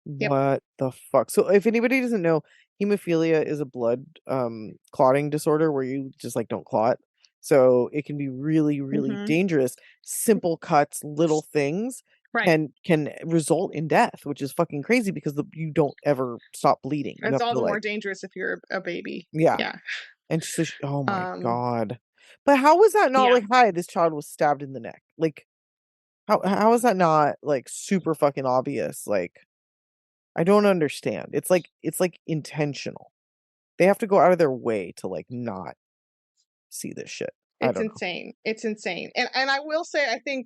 Yep. What the fuck? So if anybody doesn't know, hemophilia is a blood clotting disorder where you just like don't clot. So it can be really, really Hmm. dangerous. Simple cuts, little things Right. can result in death, which is fucking crazy because you don't ever stop bleeding. You It's have all to the more like, dangerous if you're a baby. yeah. Yeah. And so oh my Um, god. But how was that not yeah. like, hi, this child was stabbed in the neck? Like how is that not like super fucking obvious? Like I don't understand. It's like intentional. They have to go out of their way to like not see this shit. I It's don't know. insane. It's insane. And I will say, I think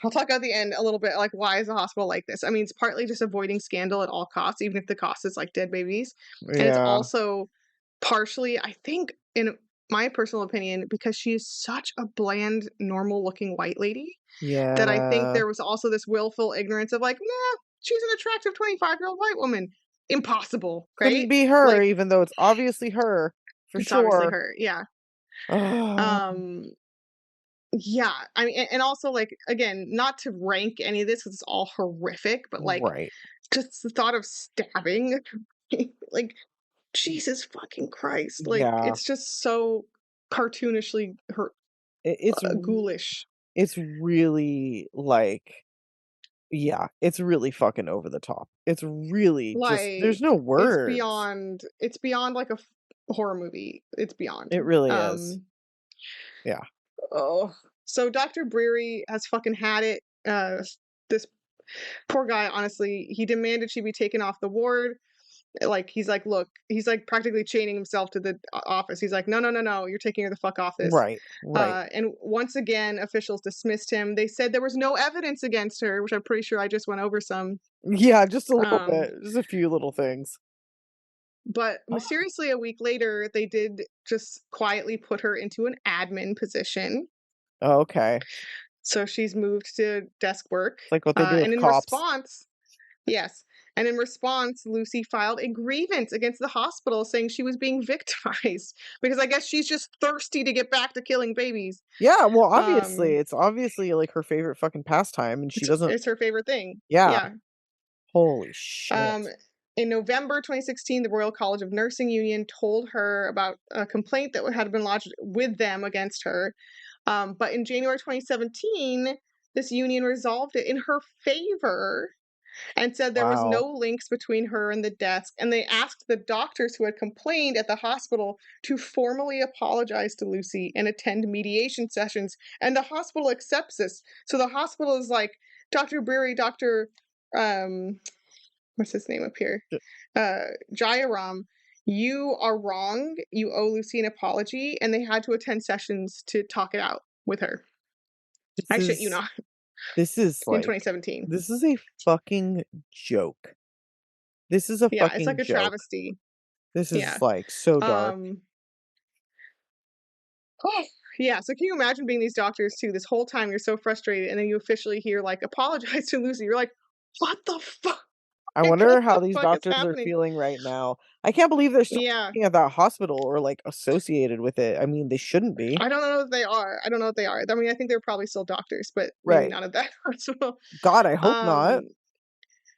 I'll talk at the end a little bit, like, why is the hospital like this? I mean, it's partly just avoiding scandal at all costs, even if the cost is like dead babies. And it's Yeah. also partially, I think, in my personal opinion, because she is such a bland, normal looking white lady, that I think Yeah. there was also this willful ignorance of like, nah, she's an attractive 25-year-old white woman. Impossible, Couldn't right? be her, Like, even though it's obviously her for it's obviously sure. her. Yeah. Oh, Um, Yeah, I mean, and also, like, again, not to rank any of this because it's all horrific, but, like, right. just the thought of stabbing, like, Jesus fucking Christ, like, Yeah. it's just so cartoonishly It's ghoulish. it's really like yeah, it's really fucking over the top. It's really just Like, there's no words. it's beyond, like, a horror movie. It's beyond. It really is. Um, Yeah. oh. So Dr. Breary has fucking had it. This poor guy, honestly, he demanded she be taken off the ward. Like, he's like, look, he's like practically chaining himself to the office. He's like, no, no, no, no, you're taking her the fuck off this. Right. Right. And once again, officials dismissed him. They said there was no evidence against her, which I'm pretty sure I just went over some. Yeah, just a little Um, bit. Just a few little things. but mysteriously, a week later, they did just quietly put her into an admin position. Oh, okay. So she's moved to desk work. It's like what they do And with in cops. response, yes. And in response, Lucy filed a grievance against the hospital saying she was being victimized because I guess she's just thirsty to get back to killing babies. Yeah, well, obviously, Um, it's obviously like her favorite fucking pastime, and she doesn't. it's her favorite thing. Yeah. Yeah. Holy shit. Um, in November 2016, the Royal College of Nursing Union told her about a complaint that had been lodged with them against her. But in January 2017, this union resolved it in her favor and said there was no Wow. links between her and the deaths. And they asked the doctors who had complained at the hospital to formally apologize to Lucy and attend mediation sessions. And the hospital accepts this. So the hospital is like, Dr. Breary, Dr. Um, what's his name up here? J- Jayaram, You are wrong. You owe Lucy an apology. And they had to attend sessions to talk it out with her. This I shit you is not, this is in like 2017. this is a fucking joke. This is a Yeah, it's fucking like a joke. travesty. This is Yeah. like so dark. Um, oh, yeah. So can you imagine being these doctors too? This whole time you're so frustrated, and then you officially hear like apologize to Lucy. You're like, what the fuck? I What wonder how the these fuck is doctors are happening? feeling right now. I can't believe they're still Yeah. working at that hospital or like associated with it. I mean, they shouldn't be. I don't know if they are. I don't know if they are. I mean, I think they're probably still doctors, but maybe Right. not at that hospital. God, I hope not. Um,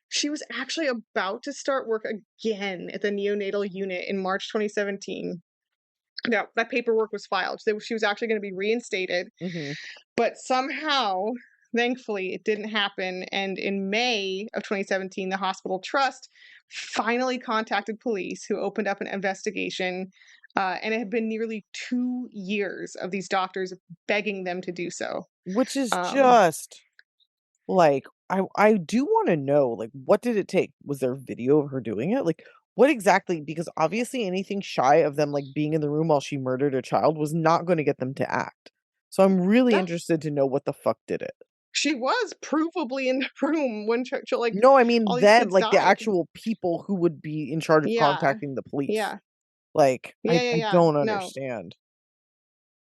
she was actually about to start work again at the neonatal unit in March 2017. No, that paperwork was filed. So she was actually going to be reinstated, Mhm. but somehow, thankfully, it didn't happen. And in May of 2017, the hospital trust finally contacted police, who opened up an investigation. And it had been nearly 2 years of these doctors begging them to do so. Which is Um, just like I do wanna know, like, what did it take? Was there video of her doing it? Like, what exactly because obviously anything shy of them, like, being in the room while she murdered a child was not gonna get them to act. So I'm really no, interested to know what the fuck did it. she was provably in the room when like No, I mean all these them, kids like, the died. actual people who would be in charge of Yeah, contacting the police. yeah, Like, yeah, I yeah, yeah. don't No, understand.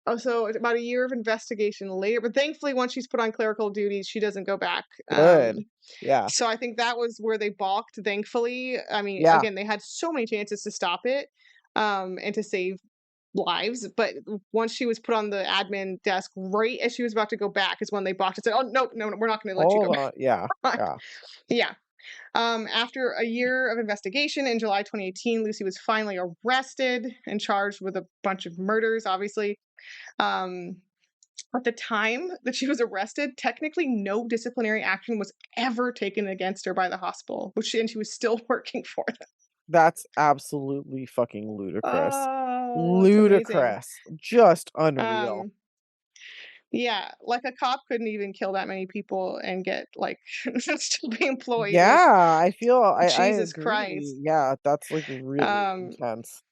oh, so it's about a year of investigation later, but thankfully, once she's put on clerical duties, she doesn't go back. Good. Yeah. So I think that was where they balked, thankfully. I mean, Yeah. again, they had so many chances to stop it, and to save lives, but once she was put on the admin desk, right as she was about to go back is when they balked and said, "Oh, no, no, no, we're not gonna let you go Hold on. Yeah. back." Yeah. Yeah. After a year of investigation in July 2018, Lucy was finally arrested and charged with a bunch of murders, obviously. Um, at the time that she was arrested, technically no disciplinary action was ever taken against her by the hospital, and she was still working for them. That's absolutely fucking ludicrous. Oh, it's amazing. Ludicrous. Just unreal. Um, yeah, like a cop couldn't even kill that many people and get like still be employed. Like Yeah, I Jesus agree. Christ. Yeah, that's, like, really Um, intense.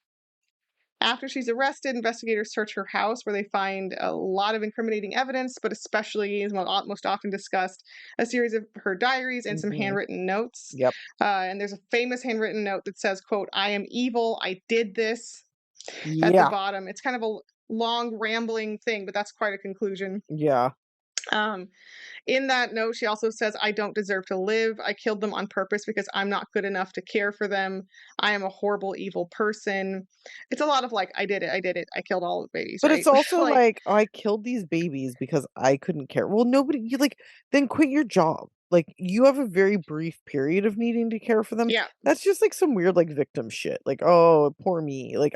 After she's arrested, investigators search her house where they find a lot of incriminating evidence, but especially, as most often discussed, a series of her diaries and some Mhm. handwritten notes. Yep. And there's a famous handwritten note that says, quote, "I am evil. I did this," at the Yeah. bottom. It's kind of a long, rambling thing, but that's quite a conclusion. Yeah. Um, in that note, she also says, "I don't deserve to live. I killed them on purpose because I'm not good enough to care for them. I am a horrible, evil person." It's a lot of like, "I did it. I did it. I killed all the babies," But right? it's also Like, like, "I killed these babies because I couldn't care." Well, nobody you like, then quit your job. Like, you have a very brief period of needing to care for them. yeah, That's just, like, some weird, like, victim shit. Like, "Oh, poor me." Like,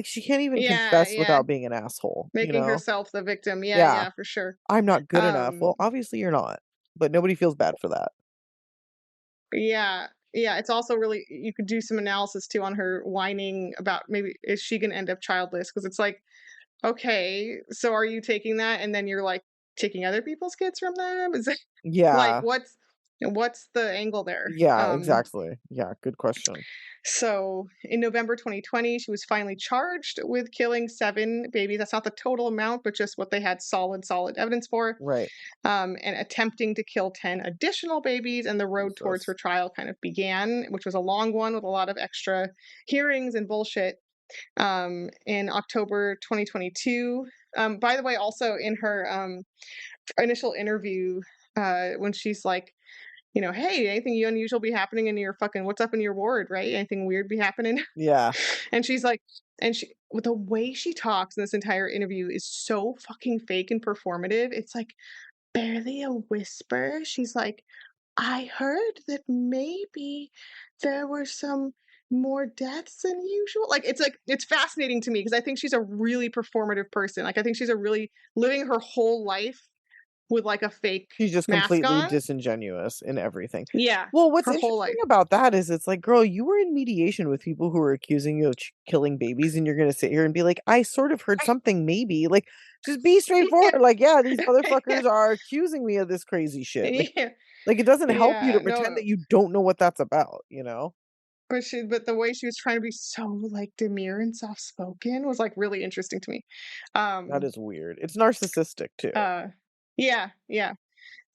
she can't even yeah, confess yeah. without being an asshole, you Making know? herself the victim. Yeah, Yeah. yeah, for sure. "I'm not good enough." Um, Well, obviously you're not, but nobody feels bad for that. yeah, yeah. It's also really, you could do some analysis too on her whining about maybe is she gonna end up childless? Because it's like, okay, so are you taking that and then you're like taking other people's kids from them? Is it like Yeah. what's the angle there? Yeah, exactly. Yeah, good question. So in November 2020, she was finally charged with killing 7 babies. That's not the total amount, but just what they had solid evidence for, Right. and attempting to kill 10 additional babies. And the road towards her Jesus. trial kind of began, which was a long one with a lot of extra hearings and bullshit. In October 2022. By the way, also in her initial interview, when she's like, "Hey, anything unusual be happening in your fucking what's up in your ward, right? Anything weird be happening?" Yeah. And she's like, and she, with the way she talks in this entire interview is so fucking fake and performative. It's like barely a whisper. She's like, "I heard that maybe there were some more deaths than usual." Like it's fascinating to me because I think she's a really performative person. Like I think she's a really living her whole life with like a fake She's just mask completely on. disingenuous in everything. Yeah, Well, what's her whole interesting life. about that is it's like, girl, you were in mediation with people who were accusing you of killing babies, and you're gonna sit here and be like, "I sort of heard something, maybe." Like, just be Yeah. straightforward. Like, yeah, these Yeah. motherfuckers are accusing me of this crazy shit. Yeah. Like it doesn't help you Yeah. to pretend No. that you don't know what that's about, you know? but the way she was trying to be so, like, demure and soft-spoken was, like, really interesting to me. That Um, is weird. It's narcissistic too. uh yeah, yeah.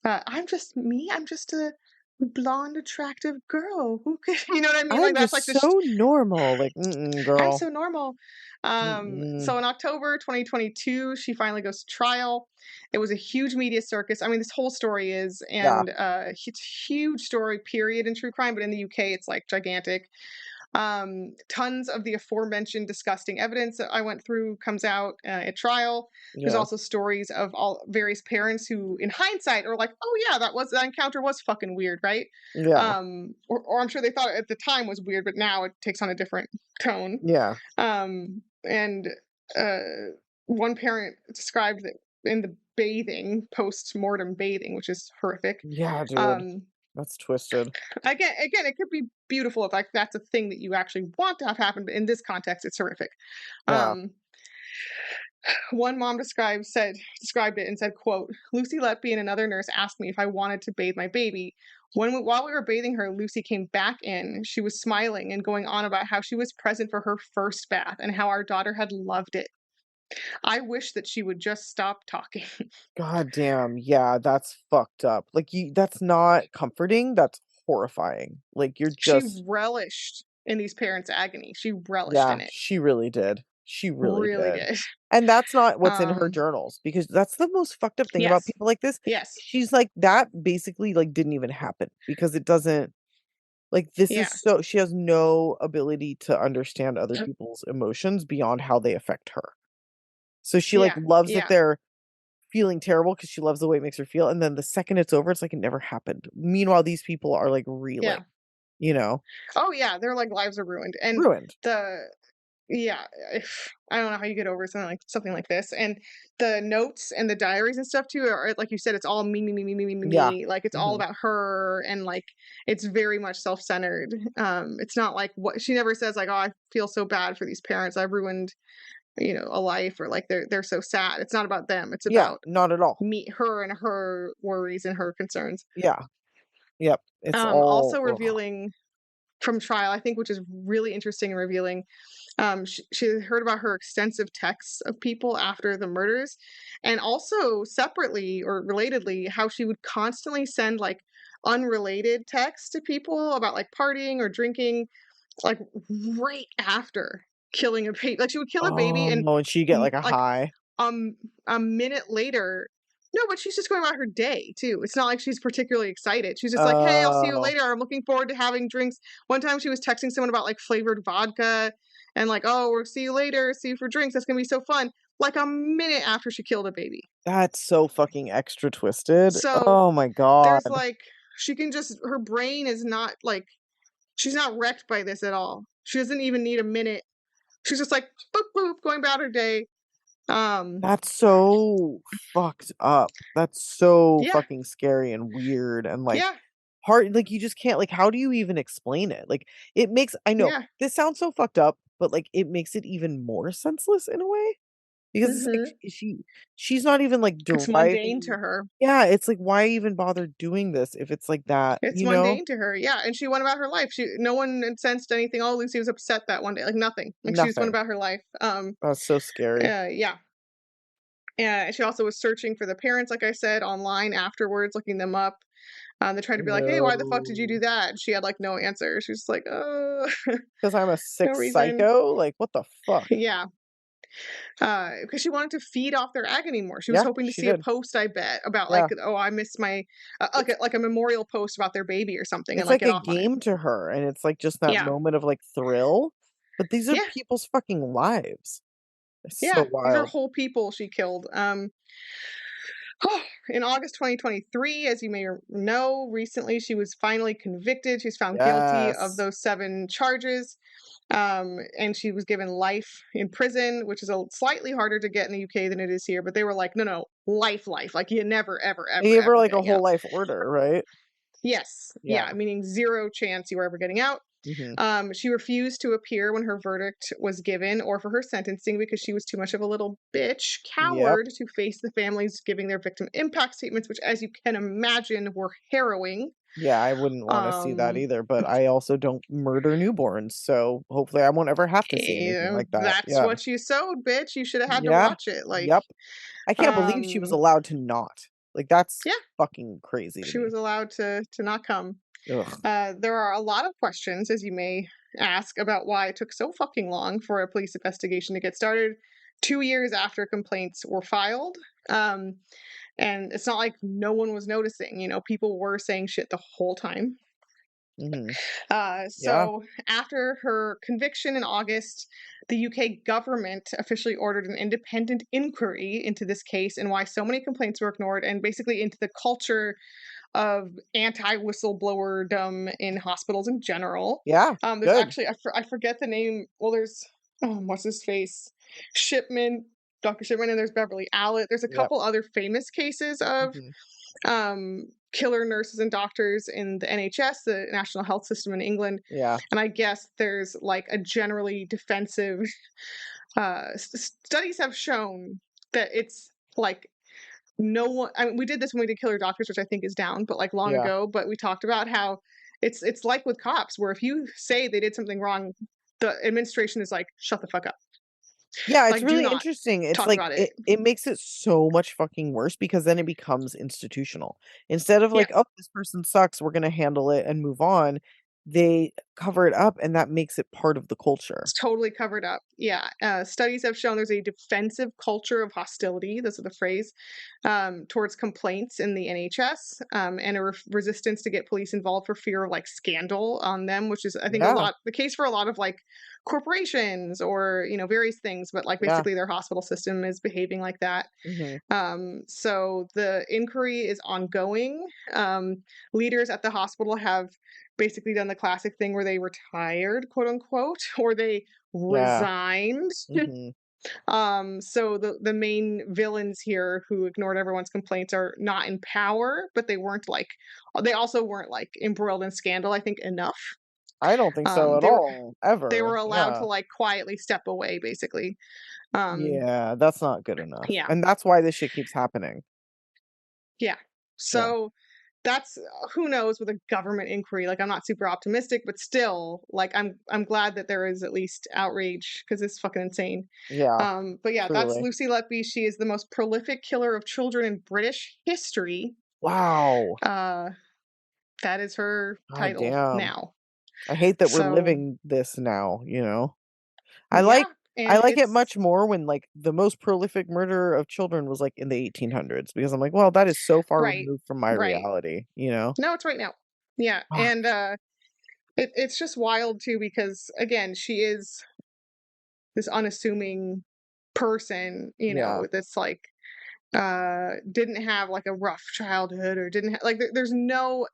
"I'm just me, I'm just a blonde, attractive girl. Who could" you know what I mean? Like, I'm that's, like, just the so normal. Like, mm-mm, I'm girl. so normal. So Mm-mm. in October 2022, she finally goes to trial. It was a huge media circus. I mean, this whole story is, Yeah, and it's a huge story, period, in true crime. But in the UK, it's like gigantic. Tons of the aforementioned disgusting evidence that I went through comes out at trial. There's yeah, also stories of all various parents who, in hindsight, are like, "Oh yeah, that encounter was fucking weird, right?" yeah, Or I'm sure they thought it at the time was weird, but now it takes on a different tone. yeah. And uh, one parent described that in the bathing, post-mortem bathing, which is horrific. Yeah, dude. Um, That's twisted. again, it could be beautiful if like that's a thing that you actually want to have happen, but in this context, it's horrific. Yeah. Um, one mom described it and said, "quote Lucy Letby and another nurse asked me if I wanted to bathe my baby. While we were bathing her, Lucy came back in. She was smiling and going on about how she was present for her first bath and how our daughter had loved it. I wish that she would just stop talking." God damn. Yeah, that's fucked up. Like that's not comforting. That's horrifying. Like you're She just relished in these parents' agony. She relished yeah, in it. she really did. She really Really did. did. And that's not what's in her Um, journals because that's the most fucked up thing about yes. people like this. Yes. She's like that basically like didn't even happen because it doesn't like this is Yeah. so she has no ability to understand other people's emotions beyond how they affect her. So she like Yeah. loves that Yeah. they're feeling terrible because she loves the way it makes her feel, and then the second it's over, it's like it never happened. Meanwhile, these people are, like, reeling, Yeah. you know? Oh yeah, their like lives are ruined. And Ruined. the yeah, I don't know how you get over something like this. And the notes and the diaries and stuff too are like you said, it's all me, me, me, me, me, me, me, Yeah. me. Like it's all Mhm. about her, and like it's very much self-centered. It's not like what she never says like, "Oh, I feel so bad for these parents. I ruined, a life," or like they're so sad. It's not about them. It's Yeah, about not at all. her and her worries and her concerns. Yeah. Yep. It's all Also ugh. revealing from trial, I think, which is really interesting and revealing. She heard about her extensive texts of people after the murders, and also separately or relatedly, how she would constantly send like unrelated texts to people about like partying or drinking, like right after killing a baby. Like she would kill a baby, and Oh, and she get, like, a like high. um, a minute later. No, but she's just going about her day too. It's not like she's particularly excited. She's just like, "Hey, I'll see you Oh, later. I'm looking forward to having drinks." One time she was texting someone about like flavored vodka and like, "Oh, we'll see you later. See you for drinks. That's gonna be so fun." Like a minute after she killed a baby. that's so fucking extra twisted. So Oh my god. there's like she can just her brain is not like she's not wrecked by this at all. She doesn't even need a minute. She's just like boop boop going about her day. Um, That's so fucked up. That's so yeah, fucking scary and weird and, like, yeah, hard like, you just can't like, how do you even explain it? Like, it makes I know, yeah. this sounds so fucked up, but, like, it makes it even more senseless in a way, because it's like Hmm. she's not even, like, It's mundane to deriving her. yeah, it's like, why even bother doing this if it's like that, It's you know? mundane to her, yeah, and she went about her life. No one had sensed anything. "Oh, Lucy was upset that one day," like, nothing. Like, she just went Nothing. about her life. That's so scary. Yeah. And she also was searching for the parents, like I said, online afterwards, looking them up. They tried to be like, "Hey, why the fuck did you do No. that?" And she had, like, no answer. She was like, "Oh, 'Cause I'm a no sick reason." psycho? Like, what the fuck? Yeah, because she wanted to feed off their agony more. She was Yeah, hoping to she see a did. post, I bet, about, like, Yeah. "Oh, I miss my" It's like a memorial post about their baby or something and, it's like, like get a off on it. game to her, and it's, like, just that Yeah. moment of, like, thrill, but these are Yeah. people's fucking lives. It's so Yeah, these are wild. whole people she killed. In August 2023, as you may know, recently she was finally convicted. She was found guilty of Yes. those 7 charges, and she was given life in prison, which is a slightly harder to get in the UK than it is here. But they were like, no, no, life, like you never, ever, They ever, gave her, ever like, a getting whole out. life order, right? Yes, Yeah. yeah, meaning zero chance you were ever getting out. Mhm. She refused to appear when her verdict was given or for her sentencing because she was too much of a little bitch Yep. coward to face the families giving their victim impact statements, which, as you can imagine, were harrowing. Yeah, I wouldn't wanna see that Um, either, but I also don't murder newborns, so hopefully I won't ever have to see anything like that. that's Yeah. what you sowed, bitch. You should have had to Yeah. watch it. Like, Yep. I can't believe she was um, allowed to not. Like, that's yeah, fucking crazy to she me. was allowed to not come. Ugh. There are a lot of questions, as you may ask, about why it took so fucking long for a police investigation to get started 2 years after complaints were filed. Um, and it's not like no one was noticing, people were saying shit the whole time. Mhm. Yeah. So after her conviction in August, the UK government officially ordered an independent inquiry into this case and why so many complaints were ignored, and basically into the culture of anti-whistleblowerdom in hospitals in general. Yeah. There's Good. actually I forget the name. Well, there's what's his face, Shipman, Dr. Shipman, and there's Beverly Allett. There's a Yep. couple other famous cases of Mhm. killer nurses and doctors in the NHS, the National Health System in England, Yeah. and I guess there's like a generally defensive. Studies have shown that it's like no one. I mean, we did this when we did Killer Doctors, which I think is down, but like long Yeah. ago. But we talked about how it's like with cops, where if you say they did something wrong, the administration is like, shut the fuck up, Yeah, it's like do really not interesting. It's talk like about it. it makes it so much fucking worse because then it becomes institutional. Instead of Yeah. like, "Oh, this person sucks, we're gonna handle it and move on," they cover it up, and that makes it part of the culture. It's totally covered up. Yeah. Studies have shown there's a defensive culture of hostility. This is the phrase towards complaints in the NHS, and a resistance to get police involved for fear of like scandal on them, which is I think Yeah. the case for a lot of like corporations or various things, but like Yeah. basically their hospital system is behaving like that. Mhm. So the inquiry is ongoing. Leaders at the hospital have basically done the classic thing where they retired, quote unquote, or they Yeah. resigned. Mhm. So the main villains here who ignored everyone's complaints are not in power, but they also weren't like embroiled in scandal, I think, enough. I don't think so at They were all, they ever. were allowed Yeah. to like quietly step away, basically. Um, Yeah, that's not good enough, yeah. and that's why this shit keeps happening. Yeah. Yeah. So that's who knows with a government inquiry. Like I'm not super optimistic, but still, like I'm glad that there is at least outrage because it's fucking insane. Yeah, But yeah, that's truly. Lucy Letby. She is the most prolific killer of children in British history. Wow. Uh, that is her God title damn. now. I hate that we're So living this now, you know? I like yeah, I and like it it's much more when, like, the most prolific murderer of children was, like, in the 1800s because I'm like, "Well, that is so far right, removed from my right. reality," you know? No, it's right now. Yeah, and Fuck. it's just wild too because again, she is this unassuming person, Yeah. that's like didn't have like a rough childhood or didn't like there's no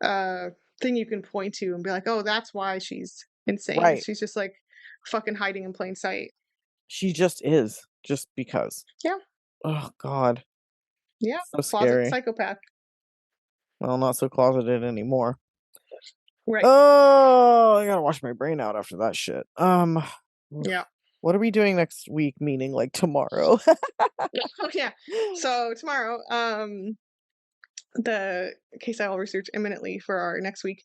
uh thing you can point to and be like, "Oh, that's why she's insane." Right. She's just like fucking hiding in plain sight. She just is, just because. Yeah. Oh god. Yeah. So Closet scary. psychopath. Well, not so closeted anymore. Right. Oh, I gotta wash my brain out after that shit. Yeah. What are we doing next week? Meaning like tomorrow. Oh yeah. So tomorrow, the case I will research imminently for our next week.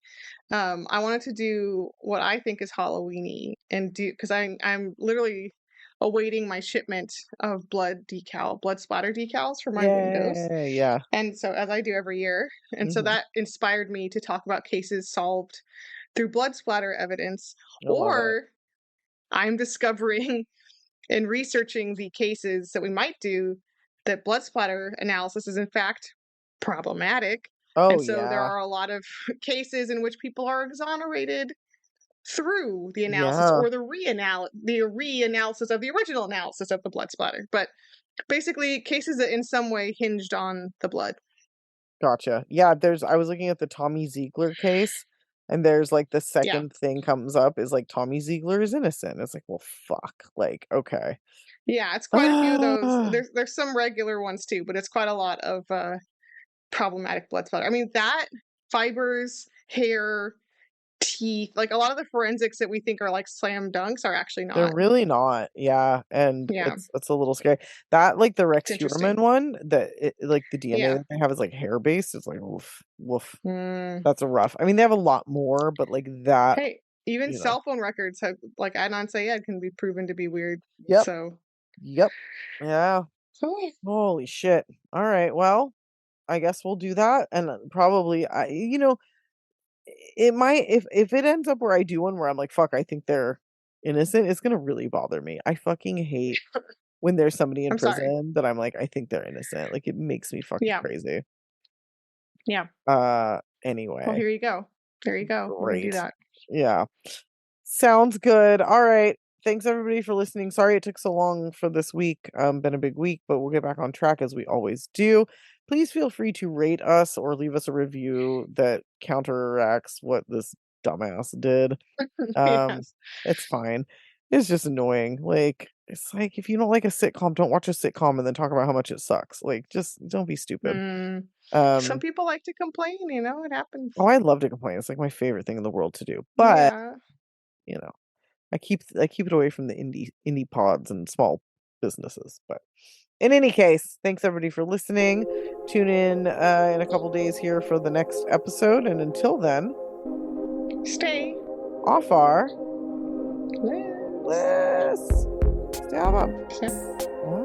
I wanted to do what I think is Halloweeny and do because I'm literally awaiting my shipment of blood splatter decals for my windows. Yay, yeah. And so as I do every year, and so Mhm. that inspired me to talk about cases solved through blood splatter evidence, I love it. or I'm discovering and researching the cases that we might do that blood splatter analysis is in fact problematic. Oh, And so there yeah. are a lot of cases in which people are exonerated through the analysis Yeah. or the reanalysis of the original analysis of the blood splatter. But basically cases that in some way hinged on the blood. Gotcha. Yeah, I was looking at the Tommy Ziegler case, and there's, like, the Yeah. second thing comes up is, like, Tommy Ziegler is innocent. It's like, "Well, fuck." Like, okay. Yeah, it's quite a few of those. There's some regular ones too, but it's quite a lot of problematic blood splatter. I mean that fibers, hair, teeth. Like a lot of the forensics that we think are like slam dunks are actually They're not. really not, yeah, and Yeah, it's a little scary. That, like, the it's Rex interesting. Heuermann one, like, the DNA Yeah. that they have is, like, hair-based, it's like, woof, woof. Mm. That's a rough. I mean, they have a lot more, but, like, that, Hey, even you know. cell phone records have like Adnan Syed can be proven to be weird. Yep, So, yep, yeah. oh, Holy shit. Alright, well, I guess we'll do that, and, probably it might, if it ends up where I do one where I'm like, "Fuck, I think they're innocent," it's gonna really bother me. I fucking hate when there's somebody in I'm sorry. prison that I'm like, "I think they're innocent," like, it makes me fucking Yeah, crazy. yeah. Well, Anyway, here you go. There you go. We're gonna do great. that. Yeah. Sounds good. Alright. Thanks everybody for listening. Sorry it took so long for this week. Been a big week, but we'll get back on track as we always do. Please feel free to rate us or leave us a review that counteracts what this dumbass did. Um, Yes. it's fine. It's just annoying. Like, it's like if you don't like a sitcom, don't watch a sitcom and then talk about how much it sucks. Like, just don't be stupid. Mm. Some Um, people like to complain. It happens. oh, I love to complain. It's like my favorite thing in the world to do. But, Yeah. you know, I keep it away from the indie pods and small businesses. But in any case, thanks everybody for listening. Tune in a couple days here for the next episode, and until then, Stay. off our Yes. list. Stay up. Yeah.